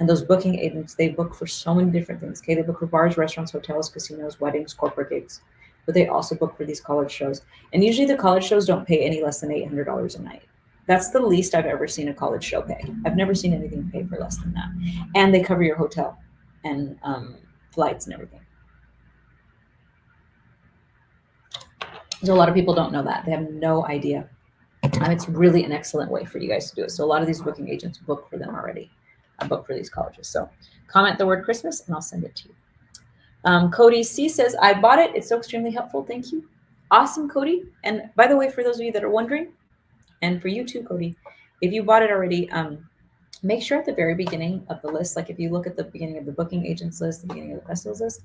And those booking agents, they book for so many different things. Okay, they book for bars, restaurants, hotels, casinos, weddings, corporate gigs. But they also book for these college shows. And usually the college shows don't pay any less than $800 a night. That's the least I've ever seen a college show pay. I've never seen anything pay for less than that. And they cover your hotel and flights and everything. So a lot of people don't know that. They have no idea. It's really an excellent way for you guys to do it. So a lot of these booking agents book for them already. I book for these colleges. So comment the word Christmas and I'll send it to you. Cody C says, I bought it. It's so extremely helpful. Thank you. Awesome, Cody. And by the way, for those of you that are wondering, and for you too, Cody, if you bought it already, make sure at the very beginning of the list, like if you look at the beginning of the booking agents list, the beginning of the festivals list,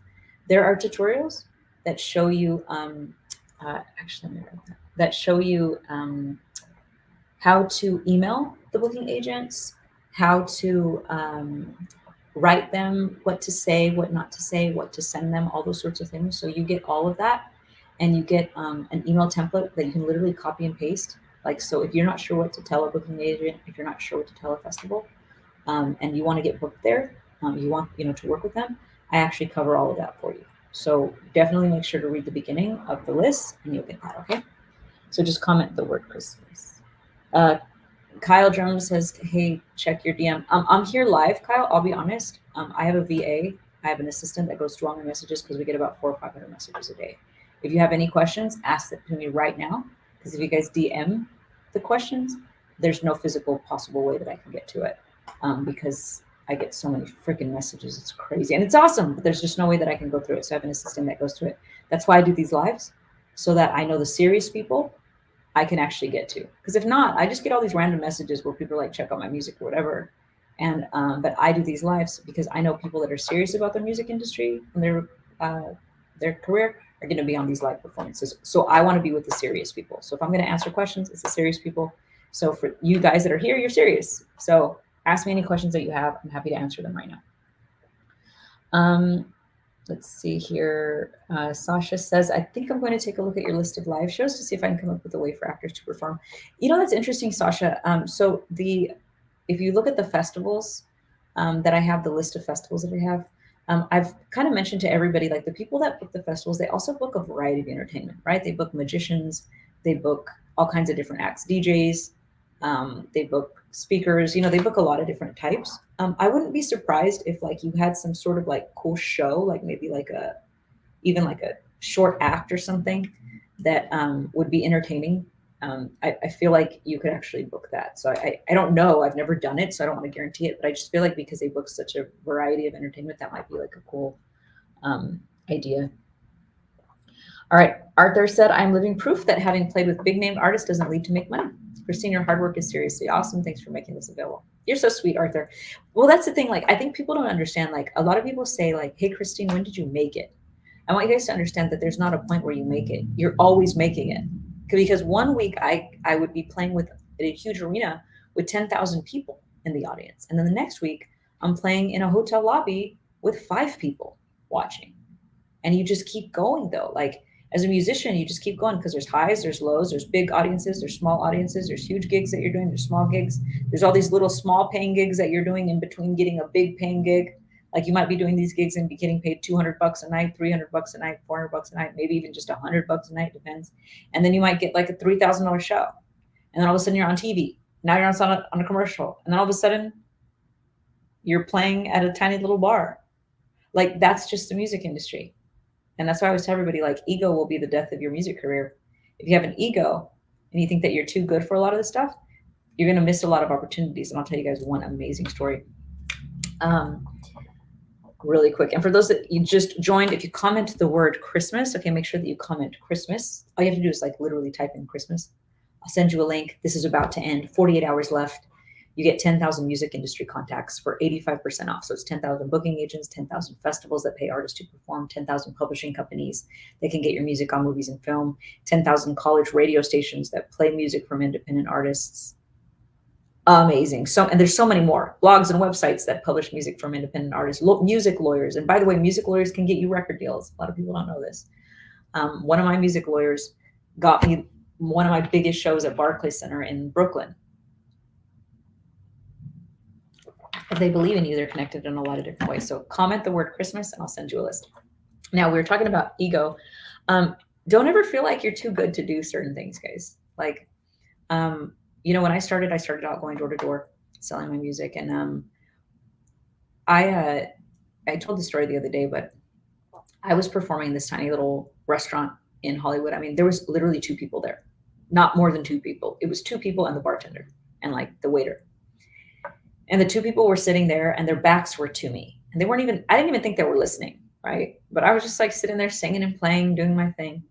there are tutorials that show you, that show you how to email the booking agents, how to write them, what to say, what not to say, what to send them, all those sorts of things. So you get all of that, and you get an email template that you can literally copy and paste. Like, so if you're not sure what to tell a booking agent, if you're not sure what to tell a festival, and you want to get booked there, you want, to work with them, I actually cover all of that for you. So definitely make sure to read the beginning of the list and you'll get that, okay? So just comment the word Christmas. Kyle Jones says, hey, check your DM. I'm here live, Kyle. I'll be honest. I have a VA. I have an assistant that goes through all my messages because we get about 400 or 500 messages a day. If you have any questions, ask them to me right now. Because if you guys DM the questions, there's no physical possible way that I can get to it because I get so many freaking messages. It's crazy. And it's awesome, but there's just no way that I can go through it. So I have an assistant that goes through it. That's why I do these lives, so that I know the serious people I can actually get to. Because if not, I just get all these random messages where people are like, check out my music or whatever. And but I do these lives because I know people that are serious about their music industry and their career are going to be on these live performances. So I want to be with the serious people. So if I'm going to answer questions, it's the serious people. So for you guys that are here, you're serious. So ask me any questions that you have. I'm happy to answer them right now. Let's see here. Sasha says, I think I'm going to take a look at your list of live shows to see if I can come up with a way for actors to perform. That's interesting, Sasha. If you look at the festivals that I have, the list of festivals that I have, I've kind of mentioned to everybody, like the people that book the festivals, they also book a variety of entertainment, right? They book magicians, they book all kinds of different acts, DJs, they book speakers, they book a lot of different types. I wouldn't be surprised if like you had some sort of like cool show, like maybe like even like a short act or something that would be entertaining. I feel like you could actually book that. So I don't know. I've never done it, so I don't want to guarantee it. But I just feel like because they book such a variety of entertainment, that might be like a cool idea. All right. Arthur said, I'm living proof that having played with big name artists doesn't lead to make money. Christine, your hard work is seriously awesome. Thanks for making this available. You're so sweet, Arthur. Well, that's the thing. Like, I think people don't understand. Like, a lot of people say, like, hey, Christine, when did you make it? I want you guys to understand that there's not a point where you make it. You're always making it. Because one week I would be playing with a huge arena with 10,000 people in the audience. And then the next week I'm playing in a hotel lobby with 5 people watching. And you just keep going though. Like as a musician, you just keep going because there's highs, there's lows, there's big audiences, there's small audiences, there's huge gigs that you're doing, there's small gigs, there's all these little small paying gigs that you're doing in between getting a big paying gig. Like you might be doing these gigs and be getting paid $200 a night, $300 a night, $400 a night, maybe even just $100 a night, depends. And then you might get like a $3,000 show. And then all of a sudden you're on TV. Now you're on a commercial. And then all of a sudden you're playing at a tiny little bar. Like that's just the music industry. And that's why I always tell everybody, like, ego will be the death of your music career. If you have an ego and you think that you're too good for a lot of this stuff, you're going to miss a lot of opportunities. And I'll tell you guys one amazing story really quick. And for those that you just joined, if you comment the word Christmas, okay, make sure that you comment Christmas. All you have to do is like literally type in Christmas. I'll send you a link. This is about to end. 48 hours left. You get 10,000 music industry contacts for 85% off. So it's 10,000 booking agents, 10,000 festivals that pay artists to perform, 10,000 publishing companies that can get your music on movies and film, 10,000 college radio stations that play music from independent artists. Amazing. And there's so many more blogs and websites that publish music from independent artists, music lawyers. And by the way, music lawyers can get you record deals. A lot of people don't know this. One of my music lawyers got me one of my biggest shows at Barclays Center in Brooklyn. If they believe in you, they're connected in a lot of different ways. So comment the word Christmas and I'll send you a list. Now we're talking about ego. Don't ever feel like you're too good to do certain things, guys. Like, you know, when I started out going door to door selling my music. And I told the story the other day, but I was performing in this tiny little restaurant in Hollywood. I mean, there was literally 2 people there, not more than 2 people. It was 2 people and the bartender and like the waiter. And the 2 people were sitting there and their backs were to me. And I didn't even think they were listening, right? But I was just like sitting there singing and playing, doing my thing.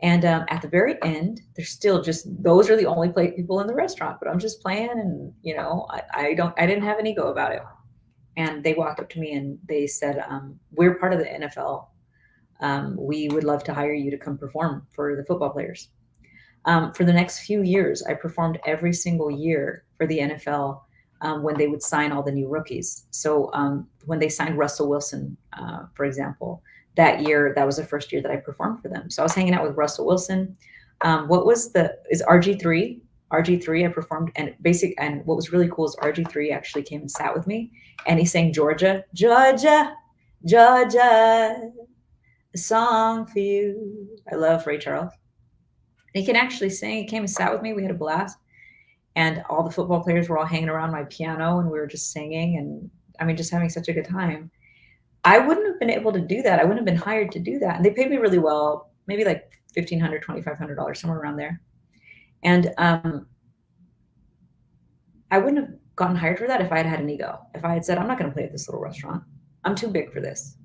And at the very end, they're still just, those are the only people in the restaurant, but I'm just playing and, you know, I didn't have an ego about it. And they walked up to me and they said, we're part of the NFL. We would love to hire you to come perform for the football players. For the next few years, I performed every single year for the NFL when they would sign all the new rookies. So when they signed Russell Wilson, for example, that year, that was the first year that I performed for them. So I was hanging out with Russell Wilson. Is RG3? RG3, I performed, and what was really cool is RG3 actually came and sat with me, and he sang Georgia, Georgia, Georgia, a song for you. I love Ray Charles. He can actually sing. He came and sat with me. We had a blast. And all the football players were all hanging around my piano and we were just singing and I mean, just having such a good time. I wouldn't have been able to do that. I wouldn't have been hired to do that. And they paid me really well, maybe like $1,500, $2,500, somewhere around there. And I wouldn't have gotten hired for that if I had had an ego. If I had said, I'm not going to play at this little restaurant. I'm too big for this.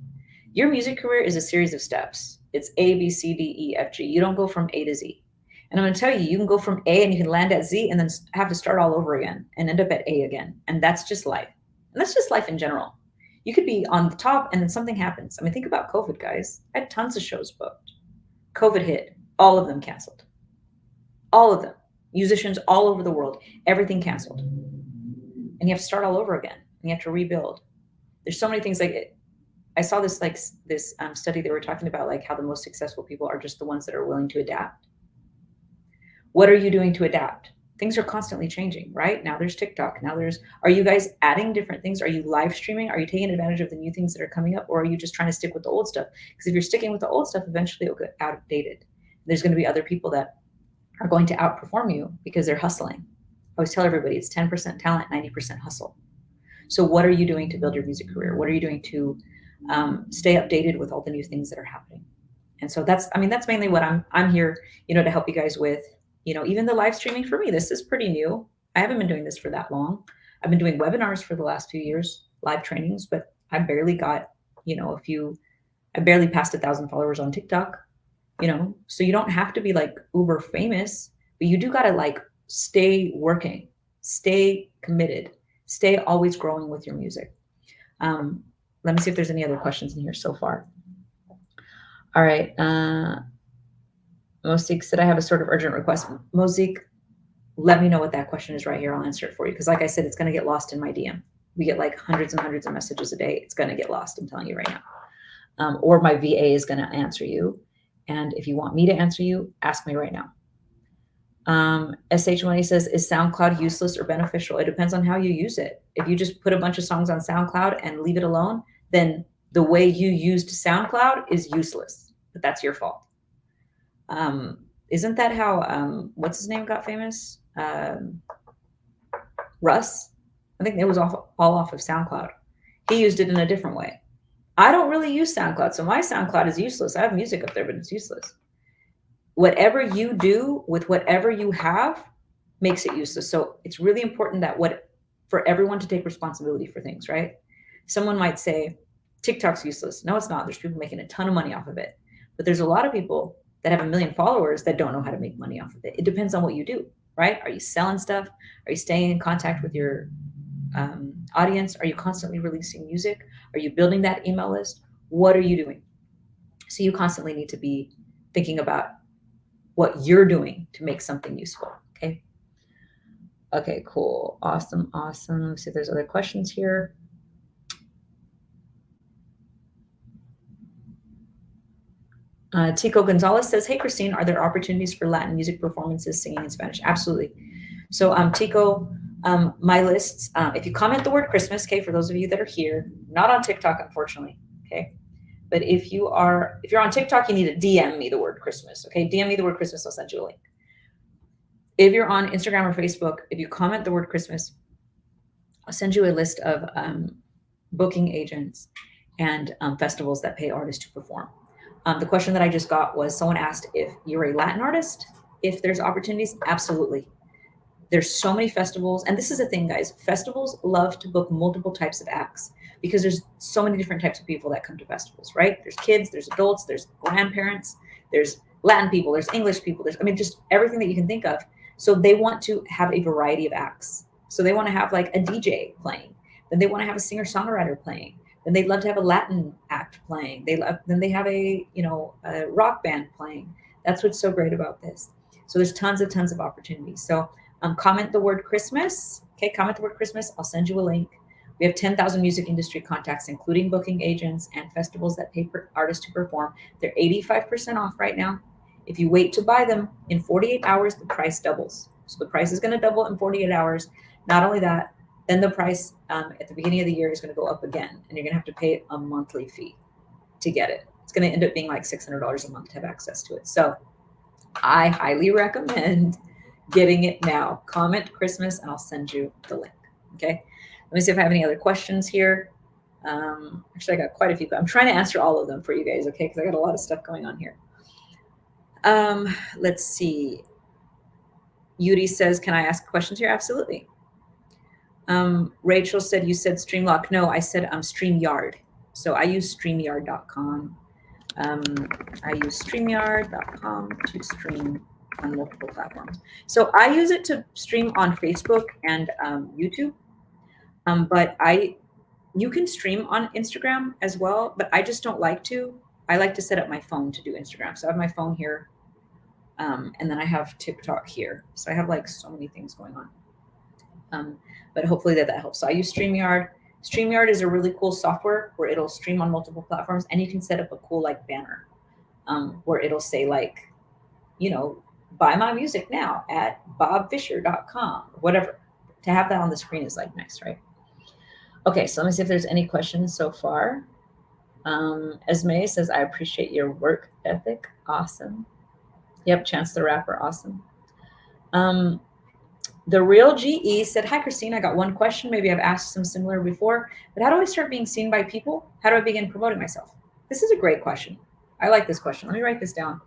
Your music career is a series of steps. It's A, B, C, D, E, F, G. You don't go from A to Z. And I'm going to tell you, you can go from A and you can land at Z and then have to start all over again and end up at A again. And that's just life. And that's just life in general. You could be on the top and then something happens. I mean, think about COVID, guys. I had tons of shows booked. COVID hit. All of them canceled. All of them. Musicians all over the world. Everything canceled. And you have to start all over again. And you have to rebuild. There's so many things like it. I saw this study they were talking about, like how the most successful people are just the ones that are willing to adapt. What are you doing to adapt? Things are constantly changing, right? Now there's TikTok. Are you guys adding different things? Are you live streaming? Are you taking advantage of the new things that are coming up? Or are you just trying to stick with the old stuff? Because if you're sticking with the old stuff, eventually it'll get outdated. There's going to be other people that are going to outperform you because they're hustling. I always tell everybody it's 10% talent, 90% hustle. So what are you doing to build your music career? What are you doing to stay updated with all the new things that are happening? And so that's mainly what I'm here, to help you guys with. Even the live streaming for me, this is pretty new. I haven't been doing this for that long. I've been doing webinars for the last few years, live trainings, but I barely got, a few. I barely passed 1,000 followers on TikTok. So you don't have to be like uber famous, but you do got to like stay working, stay committed, stay always growing with your music. Let me see if there's any other questions in here so far. All right. Mosik said, I have a sort of urgent request. Mosik, let me know what that question is right here. I'll answer it for you. Because like I said, it's going to get lost in my DM. We get like hundreds and hundreds of messages a day. It's going to get lost. I'm telling you right now. Or my VA is going to answer you. And if you want me to answer you, ask me right now. SH1 says, is SoundCloud useless or beneficial? It depends on how you use it. If you just put a bunch of songs on SoundCloud and leave it alone, then the way you used SoundCloud is useless. But that's your fault. Isn't that how what's his name got famous? Russ. I think it was all off of SoundCloud. He used it in a different way. I don't really use SoundCloud, so my SoundCloud is useless. I have music up there, but it's useless. Whatever you do with whatever you have makes it useless. So it's really important that for everyone to take responsibility for things, right? Someone might say, TikTok's useless. No, it's not. There's people making a ton of money off of it. But there's a lot of people that have 1 million followers that don't know how to make money off of it. It depends on what you do, right? Are you selling stuff? Are you staying in contact with your audience? Are you constantly releasing music? Are you building that email list? What are you doing? So you constantly need to be thinking about what you're doing to make something useful. Okay, cool. Awesome. Let's see if there's other questions here. Tico Gonzalez says, hey, Christine, are there opportunities for Latin music performances singing in Spanish? Absolutely. So Tico, my lists, if you comment the word Christmas, okay, for those of you that are here, not on TikTok, unfortunately, okay? But if you're on TikTok, you need to DM me the word Christmas, okay? DM me the word Christmas, I'll send you a link. If you're on Instagram or Facebook, if you comment the word Christmas, I'll send you a list of booking agents and festivals that pay artists to perform. The question that I just got was, someone asked if you're a Latin artist, if there's opportunities. Absolutely. There's so many festivals. And this is the thing, guys. Festivals love to book multiple types of acts because there's so many different types of people that come to festivals, right? There's kids, there's adults, there's grandparents, there's Latin people, there's English people, just everything that you can think of. So they want to have a variety of acts. So they want to have like a DJ playing. Then they want to have a singer-songwriter playing. Then they'd love to have a Latin act playing. Then they have a rock band playing. That's what's so great about this. So there's tons of opportunities. So comment the word Christmas. Okay, comment the word Christmas. I'll send you a link. We have 10,000 music industry contacts, including booking agents and festivals that pay artists to perform. They're 85% off right now. If you wait to buy them in 48 hours, the price doubles. So the price is going to double in 48 hours. Not only that, then the price at the beginning of the year is going to go up again, and you're going to have to pay a monthly fee to get it. It's going to end up being like $600 a month to have access to it. So I highly recommend getting it now. Comment Christmas, and I'll send you the link. Okay. Let me see if I have any other questions here. Actually, I got quite a few. I'm trying to answer all of them for you guys, okay? Because I got a lot of stuff going on here. Let's see. Yuri says, can I ask questions here? Absolutely. Rachel said, you said Streamlock. No, I said StreamYard. So I use StreamYard.com. I use StreamYard.com to stream on multiple platforms. So I use it to stream on Facebook and YouTube. But you can stream on Instagram as well, but I just don't like to. I like to set up my phone to do Instagram. So I have my phone here, and then I have TikTok here. So I have like so many things going on. But hopefully that helps. So I use StreamYard. StreamYard is a really cool software where it'll stream on multiple platforms, and you can set up a cool like banner where it'll say like, buy my music now at bobfisher.com or whatever. To have that on the screen is like nice, right? Okay, so let me see if there's any questions so far. Esme says, I appreciate your work ethic. Awesome. Yep, Chance the Rapper. Awesome. The Real GE said, hi, Christine. I got one question. Maybe I've asked some similar before, but how do I start being seen by people? How do I begin promoting myself? This is a great question. I like this question. Let me write this down.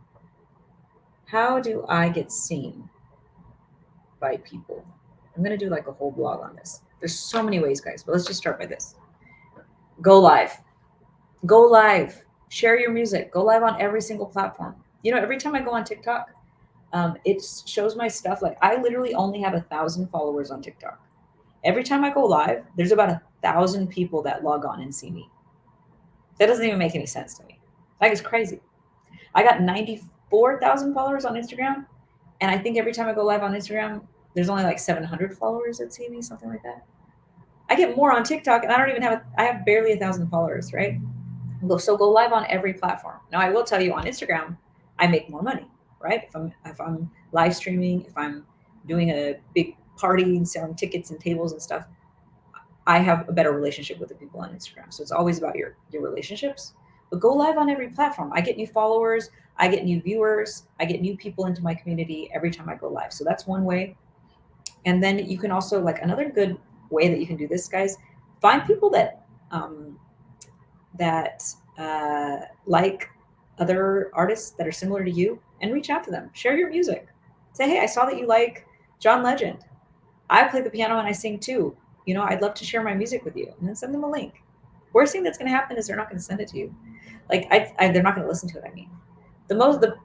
How do I get seen by people? I'm going to do like a whole blog on this. There's so many ways, guys, but let's just start by this. Go live. Go live. Share your music. Go live on every single platform. You know, every time I go on TikTok, it shows my stuff. Like I literally only have 1,000 followers on TikTok. Every time I go live, there's about 1,000 people that log on and see me. That doesn't even make any sense to me. Like it's crazy. I got 94,000 followers on Instagram, and I think every time I go live on Instagram, there's only like 700 followers that see me, something like that. I get more on TikTok, and I don't even have. I have barely 1,000 followers, right? So go live on every platform. Now I will tell you on Instagram, I make more money, right? If I'm live streaming, if I'm doing a big party and selling tickets and tables and stuff, I have a better relationship with the people on Instagram. So it's always about your relationships. But go live on every platform. I get new followers, I get new viewers, I get new people into my community every time I go live. So that's one way. And then you can also like another good way that you can do this, guys. Find people that um, that like other artists that are similar to you, and reach out to them. Share your music. Say, hey, I saw that you like John Legend. I play the piano and I sing too. You know, I'd love to share my music with you. And then send them a link. Worst thing that's going to happen is they're not going to send it to you. Like they're not going to listen to it. I mean, the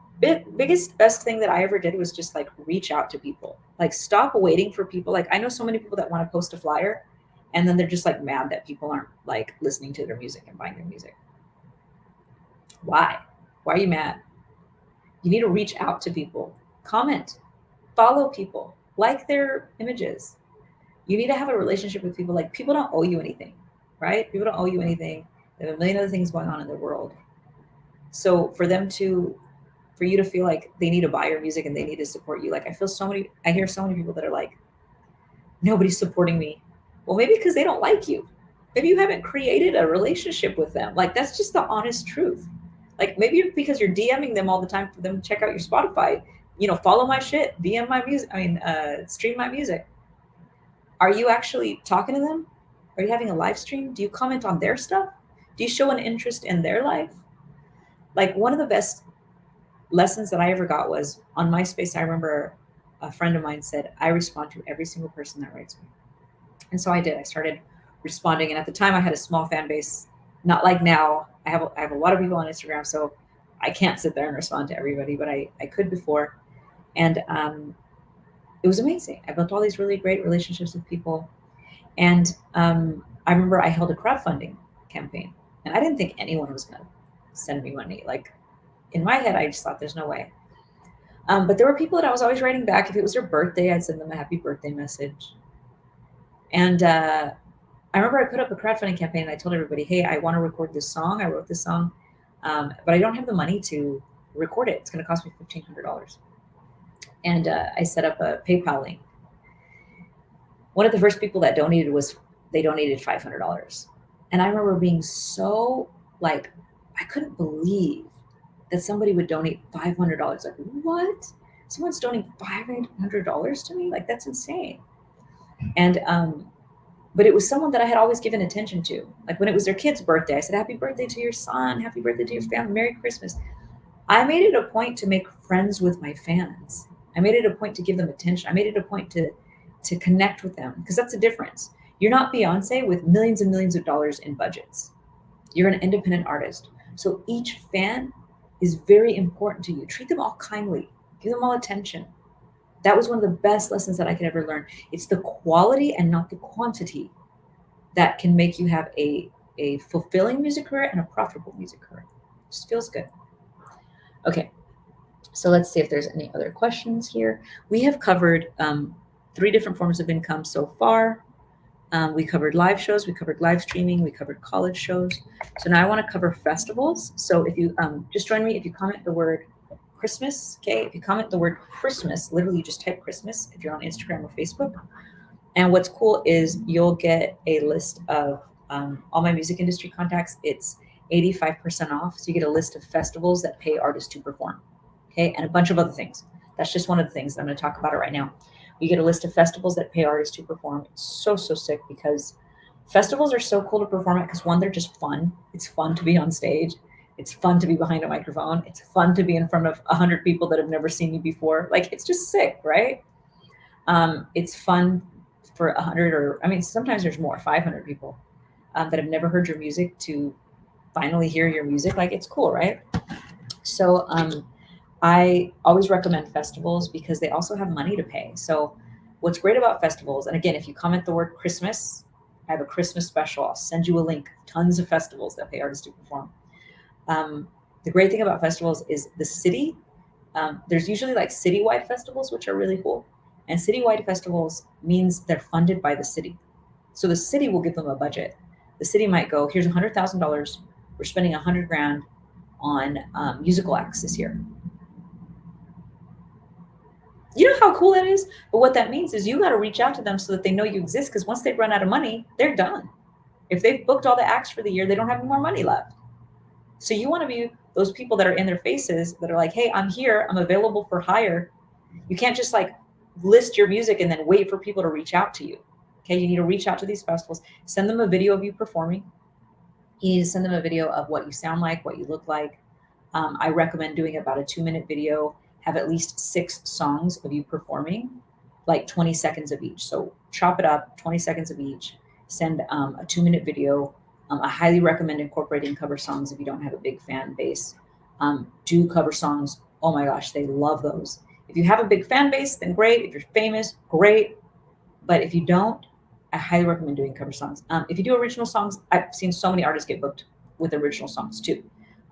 biggest best thing that I ever did was just like reach out to people. Like stop waiting for people. Like I know so many people that want to post a flyer, and then they're just like mad that people aren't like listening to their music and buying their music. Why? Why are you mad? You need to reach out to people, comment, follow people, like their images. You need to have a relationship with people. Like people don't owe you anything, right? People don't owe you anything. They have a million other things going on in their world. So for you to feel like they need to buy your music and they need to support you, like I hear so many people that are like, nobody's supporting me. Well, maybe because they don't like you. Maybe you haven't created a relationship with them. Like that's just the honest truth. Like maybe because you're DMing them all the time for them to check out your Spotify. You know, follow my shit, DM my music. Stream my music. Are you actually talking to them? Are you having a live stream? Do you comment on their stuff? Do you show an interest in their life? Like one of the best lessons that I ever got was on MySpace. I remember a friend of mine said, I respond to every single person that writes me. And so I did. I started responding. And at the time I had a small fan base, not like now. I have a lot of people on Instagram, so I can't sit there and respond to everybody, but I could before. And it was amazing. I built all these really great relationships with people. And I remember I held a crowdfunding campaign, and I didn't think anyone was going to send me money. Like in my head, I just thought there's no way. But there were people that I was always writing back. If it was their birthday, I'd send them a happy birthday message. And I remember I put up a crowdfunding campaign and I told everybody, hey, I want to record this song. I wrote this song, but I don't have the money to record it. It's going to cost me $1,500. And I set up a PayPal link. One of the first people that donated they donated $500. And I remember being so like, I couldn't believe that somebody would donate $500. Like, what? Someone's donating $500 to me? Like, that's insane. And but it was someone that I had always given attention to. Like when it was their kid's birthday, I said, happy birthday to your son, happy birthday to your family, Merry Christmas. I made it a point to make friends with my fans. I made it a point to give them attention. I made it a point to connect with them, because that's the difference. You're not Beyonce with millions and millions of dollars in budgets. You're an independent artist. So each fan is very important to you. Treat them all kindly. Give them all attention. That was one of the best lessons that I could ever learn. It's the quality and not the quantity that can make you have a fulfilling music career and a profitable music career. It just feels good. Okay, so let's see if there's any other questions here. We have covered 3 different forms of income so far. We covered live shows, we covered live streaming, we covered college shows. So now I want to cover festivals. So if you just join me, if you comment the word Christmas, okay? If you comment the word Christmas, literally you just type Christmas if you're on Instagram or Facebook. And what's cool is you'll get a list of all my music industry contacts. It's 85% off. So you get a list of festivals that pay artists to perform, okay? And a bunch of other things. That's just one of the things. I'm going to talk about it right now. You get a list of festivals that pay artists to perform. It's so sick, because festivals are so cool to perform at, because one, they're just fun. It's fun to be on stage. It's fun to be behind a microphone. It's fun to be in front of 100 people that have never seen you before. Like, it's just sick, right? It's fun for 100, or I mean, sometimes there's more, 500 people that have never heard your music to finally hear your music. Like, it's cool, right? So I always recommend festivals because they also have money to pay. So what's great about festivals, and again, if you comment the word Christmas, I have a Christmas special. I'll send you a link. Tons of festivals that pay artists to perform. The great thing about festivals is the city. There's usually like citywide festivals, which are really cool. And citywide festivals means they're funded by the city. So the city will give them a budget. The city might go, here's $100,000. We're spending 100 grand on musical acts this year. You know how cool that is? But what that means is you got to reach out to them so that they know you exist, because once they run out of money, they're done. If they've booked all the acts for the year, they don't have any more money left. So you want to be those people that are in their faces that are like, hey, I'm here. I'm available for hire. You can't just like list your music and then wait for people to reach out to you. Okay, you need to reach out to these festivals, send them a video of you performing. You need to send them a video of what you sound like, what you look like. I recommend doing about a 2-minute video, have at least 6 songs of you performing, like 20 seconds of each. So chop it up, 20 seconds of each, send a 2-minute video. I highly recommend incorporating cover songs if you don't have a big fan base. Do cover songs. Oh my gosh, they love those. If you have a big fan base, then great. If you're famous, great. But if you don't, I highly recommend doing cover songs. If you do original songs, I've seen so many artists get booked with original songs too.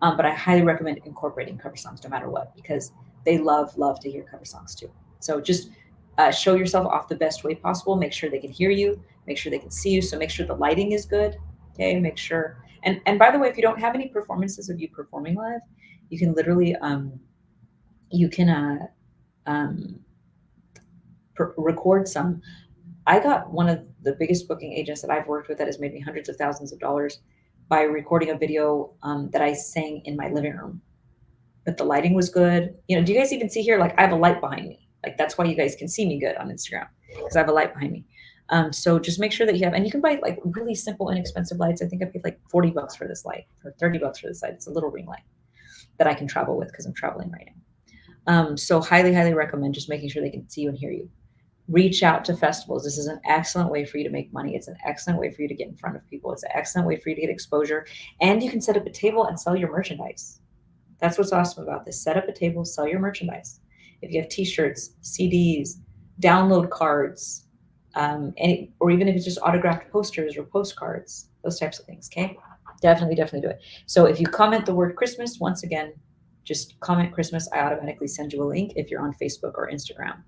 But I highly recommend incorporating cover songs no matter what, because they love to hear cover songs too. So just show yourself off the best way possible. Make sure they can hear you. Make sure they can see you. So make sure the lighting is good. Okay, make sure. And by the way, if you don't have any performances of you performing live, you can literally record some. I got one of the biggest booking agents that I've worked with that has made me hundreds of thousands of dollars by recording a video that I sang in my living room. But the lighting was good. You know, do you guys even see here? Like, I have a light behind me. Like, that's why you guys can see me good on Instagram, because I have a light behind me. So just make sure that you have, and you can buy like really simple, inexpensive lights. I think I paid like $40 for this light, or $30 for this light. It's a little ring light that I can travel with because I'm traveling right now. So highly recommend just making sure they can see you and hear you. Reach out to festivals. This is an excellent way for you to make money. It's an excellent way for you to get in front of people. It's an excellent way for you to get exposure. And you can set up a table and sell your merchandise. That's what's awesome about this. Set up a table, sell your merchandise. If you have t-shirts, CDs, download cards, or even if it's just autographed posters or postcards, those types of things, okay? Definitely do it. So if you comment the word Christmas, once again, just comment Christmas. I automatically send you a link if you're on Facebook or Instagram.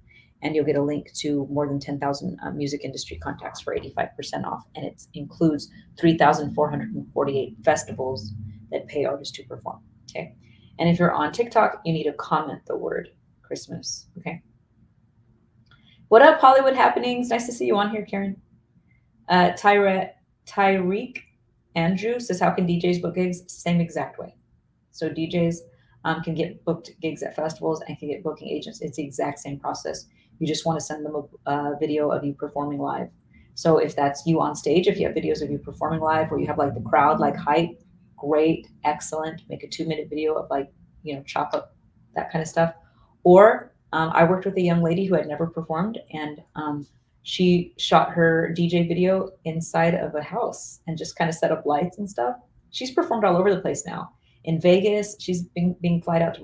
And you'll get a link to more than 10,000 music industry contacts for 85% off. And it includes 3,448 festivals that pay artists to perform, okay? And if you're on TikTok, you need to comment the word Christmas, okay? What up, Hollywood Happenings? Nice to see you on here, Karen. Tyreek Andrew says, how can DJs book gigs? Same exact way. So DJs can get booked gigs at festivals and can get booking agents. It's the exact same process. You just want to send them a video of you performing live. So if that's you on stage, if you have videos of you performing live where you have like the crowd like hype, great, excellent. Make a 2-minute video of like, you know, chop up that kind of stuff. Or I worked with a young lady who had never performed, and she shot her DJ video inside of a house and just kind of set up lights and stuff. She's performed all over the place now. In Vegas, she's being flown out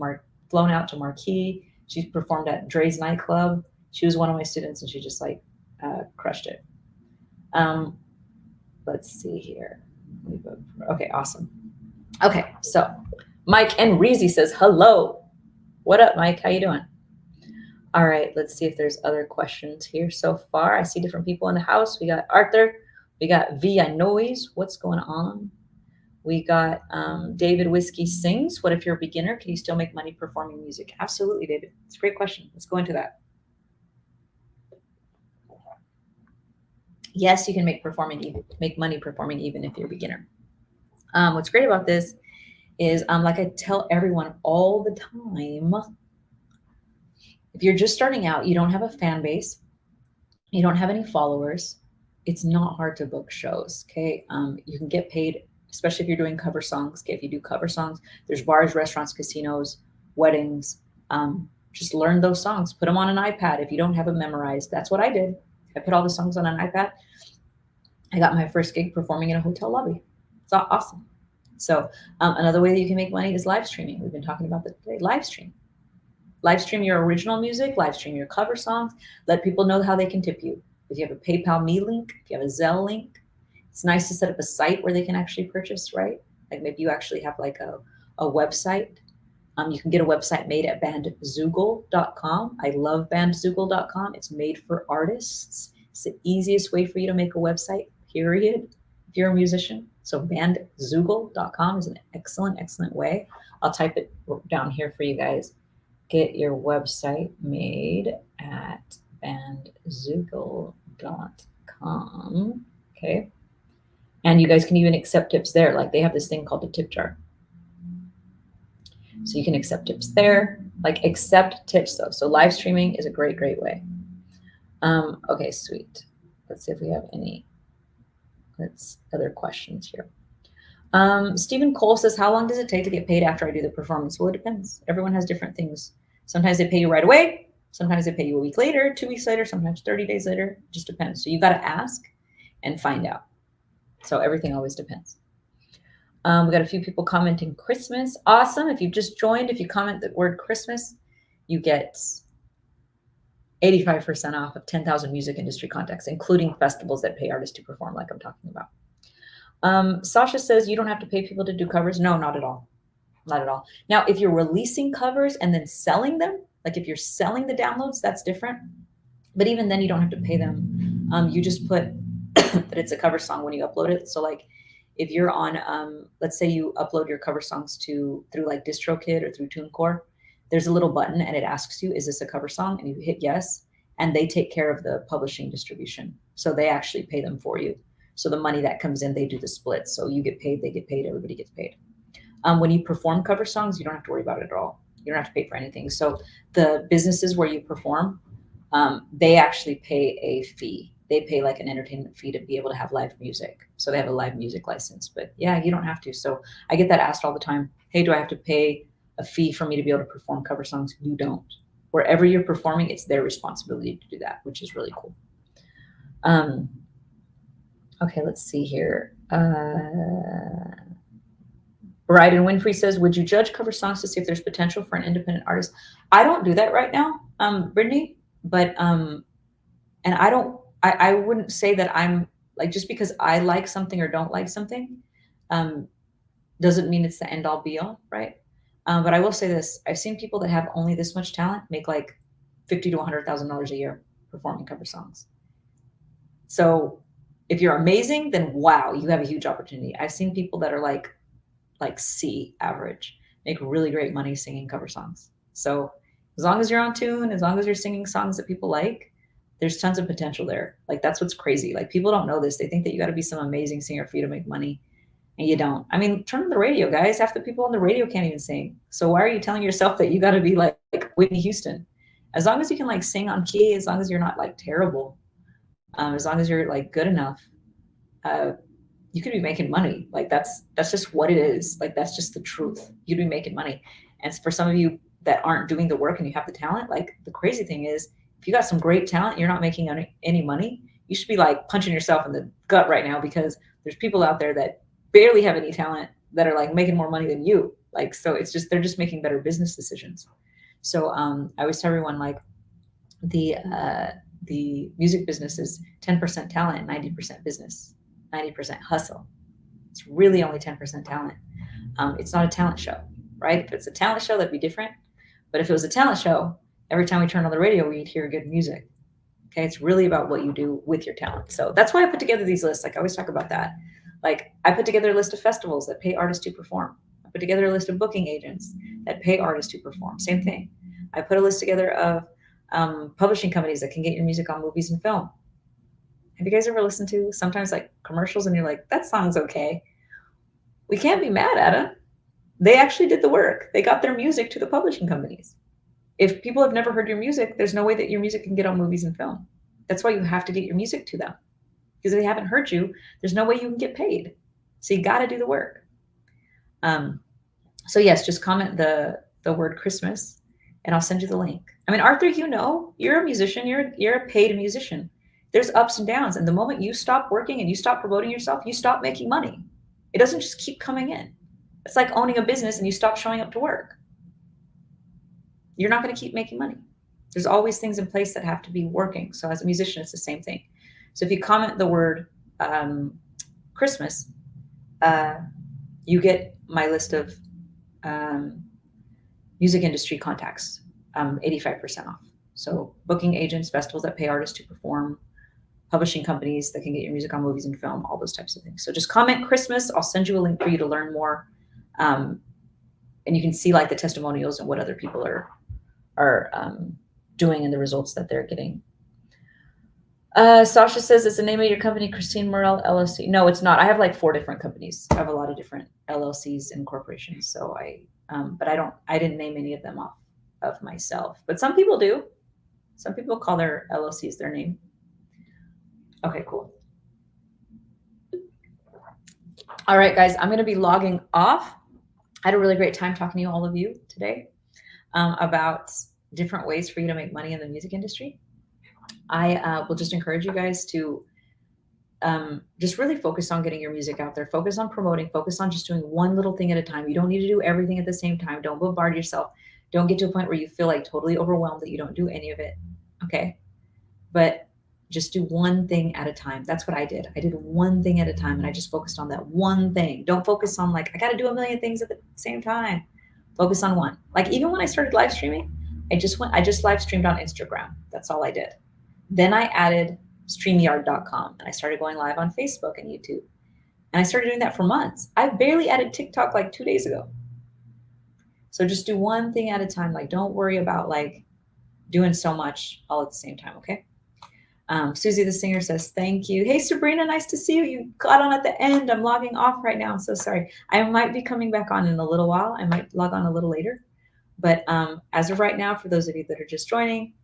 to Marquee. She's performed at Dre's nightclub. She was one of my students, and she just like crushed it. Let's see here. Okay, awesome. Okay, so Mike Enrizi says, hello. What up, Mike? How you doing? All right, let's see if there's other questions here so far. I see different people in the house. We got Arthur. We got Via Noise. What's going on? We got David Whiskey Sings. What if you're a beginner? Can you still make money performing music? Absolutely, David. It's a great question. Let's go into that. Yes, you can make money performing even if you're a beginner. What's great about this is, like I tell everyone all the time, if you're just starting out, you don't have a fan base, you don't have any followers, it's not hard to book shows, okay? You can get paid especially if you're doing cover songs. Okay, if you do cover songs, there's bars, restaurants, casinos, weddings. Just learn those songs. Put them on an iPad if you don't have them memorized. That's what I did. I put all the songs on an iPad. I got my first gig performing in a hotel lobby. It's awesome. So another way that you can make money is live streaming. We've been talking about that today. Live stream your original music, live stream your cover songs. Let people know how they can tip you. If you have a PayPal Me link, if you have a Zelle link, it's nice to set up a site where they can actually purchase, right? Like maybe you actually have like a website. You can get a website made at bandzoogle.com. I love bandzoogle.com. It's made for artists. It's the easiest way for you to make a website, period, if you're a musician. So bandzoogle.com is an excellent, excellent way. I'll type it down here for you guys. Get your website made at bandzoogle.com. Okay. And you guys can even accept tips there. Like they have this thing called the tip jar. So you can accept tips there, like accept tips though. So live streaming is a great, great way. Okay, sweet. Let's see if we have any other questions here. Stephen Cole says, how long does it take to get paid after I do the performance? Well, it depends. Everyone has different things. Sometimes they pay you right away. Sometimes they pay you a week later, 2 weeks later, sometimes 30 days later. It just depends. So you got to ask and find out. So everything always depends. We got a few people commenting Christmas. Awesome. If you've just joined, if you comment the word Christmas, you get 85% off of 10,000 music industry contacts, including festivals that pay artists to perform like I'm talking about. Sasha says you don't have to pay people to do covers. No, not at all. Not at all. Now, if you're releasing covers and then selling them, like if you're selling the downloads, that's different. But even then you don't have to pay them. You just put that it's a cover song when you upload it. So like if you're on, let's say you upload your cover songs through like DistroKid or through TuneCore, there's a little button and it asks you, is this a cover song? And you hit yes, and they take care of the publishing distribution. So they actually pay them for you. So the money that comes in, they do the split. So you get paid, they get paid, everybody gets paid. When you perform cover songs, you don't have to worry about it at all. You don't have to pay for anything. So the businesses where you perform, they actually pay a fee. They pay like an entertainment fee to be able to have live music. So they have a live music license, but yeah, you don't have to. So I get that asked all the time. Hey, do I have to pay a fee for me to be able to perform cover songs? You don't. Wherever you're performing, it's their responsibility to do that, which is really cool. Okay, let's see here. Bryden Winfrey says, would you judge cover songs to see if there's potential for an independent artist? I don't do that right now, Brittany, but, and I wouldn't say that I'm like, just because I like something or don't like something, doesn't mean it's the end all be all, right? But I will say this, I've seen people that have only this much talent make like $50,000 to $100,000 a year performing cover songs. So if you're amazing, then wow, you have a huge opportunity. I've seen people that are like C average, make really great money singing cover songs. So as long as you're on tune, as long as you're singing songs that people like, there's tons of potential there. Like that's what's crazy. Like people don't know this. They think that you got to be some amazing singer for you to make money, and you don't. I mean, turn on the radio, guys. Half the people on the radio can't even sing. So why are you telling yourself that you got to be like Whitney Houston? As long as you can like sing on key, as long as you're not like terrible, as long as you're like good enough, you could be making money. Like that's just what it is. Like that's just the truth. You'd be making money. And for some of you that aren't doing the work and you have the talent, like the crazy thing is, if you got some great talent, you're not making any money, you should be like punching yourself in the gut right now, because there's people out there that barely have any talent that are like making more money than you. Like, so it's just, they're just making better business decisions. So I always tell everyone like the music business is 10% talent, 90% business, 90% hustle. It's really only 10% talent. It's not a talent show, right? If it's a talent show, that'd be different. But if it was a talent show, every time we turn on the radio, we'd hear good music. Okay, it's really about what you do with your talent. So that's why I put together these lists. Like I always talk about that. Like I put together a list of festivals that pay artists to perform. I put together a list of booking agents that pay artists to perform. Same thing. I put a list together of publishing companies that can get your music on movies and film. Have you guys ever listened to sometimes like commercials and you're like, that song's okay? We can't be mad at them. They actually did the work. They got their music to the publishing companies. If people have never heard your music, there's no way that your music can get on movies and film. That's why you have to get your music to them. Because if they haven't heard you, there's no way you can get paid. So you got to do the work. So yes, just comment the word Christmas and I'll send you the link. I mean, Arthur, you're a musician, you're a paid musician. There's ups and downs. And the moment you stop working and you stop promoting yourself, you stop making money. It doesn't just keep coming in. It's like owning a business and you stop showing up to work. You're not going to keep making money. There's always things in place that have to be working. So as a musician, it's the same thing. So if you comment the word Christmas, you get my list of music industry contacts, 85% off. So booking agents, festivals that pay artists to perform, publishing companies that can get your music on movies and film, all those types of things. So just comment Christmas. I'll send you a link for you to learn more. And you can see like the testimonials and what other people are doing and the results that they're getting. Sasha says, it's the name of your company, Christine Morel LLC. No, it's not. I have like 4 different companies. I have a lot of different LLCs and corporations. So but I didn't name any of them off of myself, but some people do. Some people call their LLCs their name. Okay, cool. All right, guys, I'm going to be logging off. I had a really great time talking to all of you today about different ways for you to make money in the music industry. I will just encourage you guys to just really focus on getting your music out there, focus on promoting, focus on just doing one little thing at a time. You don't need to do everything at the same time. Don't bombard yourself. Don't get to a point where you feel like totally overwhelmed that you don't do any of it. Okay. But just do one thing at a time. That's what I did. I did one thing at a time and I just focused on that one thing. Don't focus on like, I got to do a million things at the same time. Focus on one. Like even when I started live streaming, I just live streamed on Instagram. That's all I did. Then I added StreamYard.com and I started going live on Facebook and YouTube. And I started doing that for months. I barely added TikTok like 2 days ago. So just do one thing at a time. Like don't worry about like doing so much all at the same time. Okay. Susie the singer says, thank you. Hey, Sabrina, nice to see you. You got on at the end. I'm logging off right now. I'm so sorry. I might be coming back on in a little while. I might log on a little later. But as of right now, for those of you that are just joining,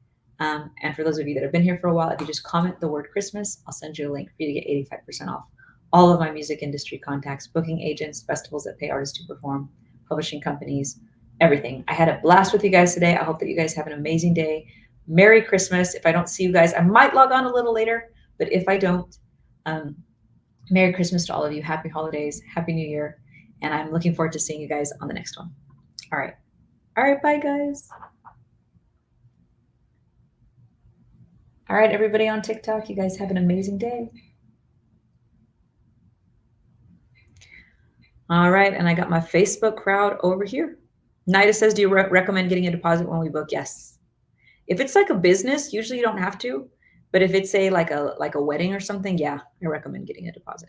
and for those of you that have been here for a while, if you just comment the word Christmas, I'll send you a link for you to get 85% off all of my music industry contacts, booking agents, festivals that pay artists to perform, publishing companies, everything. I had a blast with you guys today. I hope that you guys have an amazing day. Merry Christmas. If I don't see you guys, I might log on a little later, but if I don't, Merry Christmas to all of you. Happy holidays, Happy New Year. And I'm looking forward to seeing you guys on the next one. All right. All right. Bye, guys. All right, everybody on TikTok, you guys have an amazing day. All right, and I got my Facebook crowd over here. Nida says, do you recommend getting a deposit when we book? Yes. If it's like a business, usually you don't have to. But if it's like a wedding or something, yeah, I recommend getting a deposit.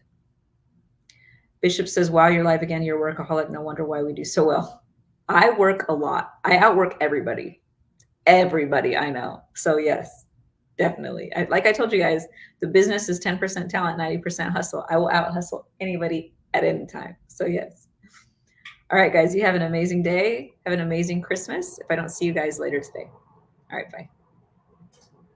Bishop says, wow, you're live again. You're a workaholic. No wonder why we do so well. I work a lot. I outwork everybody. Everybody I know. So yes, definitely. Like I told you guys, the business is 10% talent, 90% hustle. I will out hustle anybody at any time. So yes. All right, guys, you have an amazing day. Have an amazing Christmas. If I don't see you guys later today. All right, bye.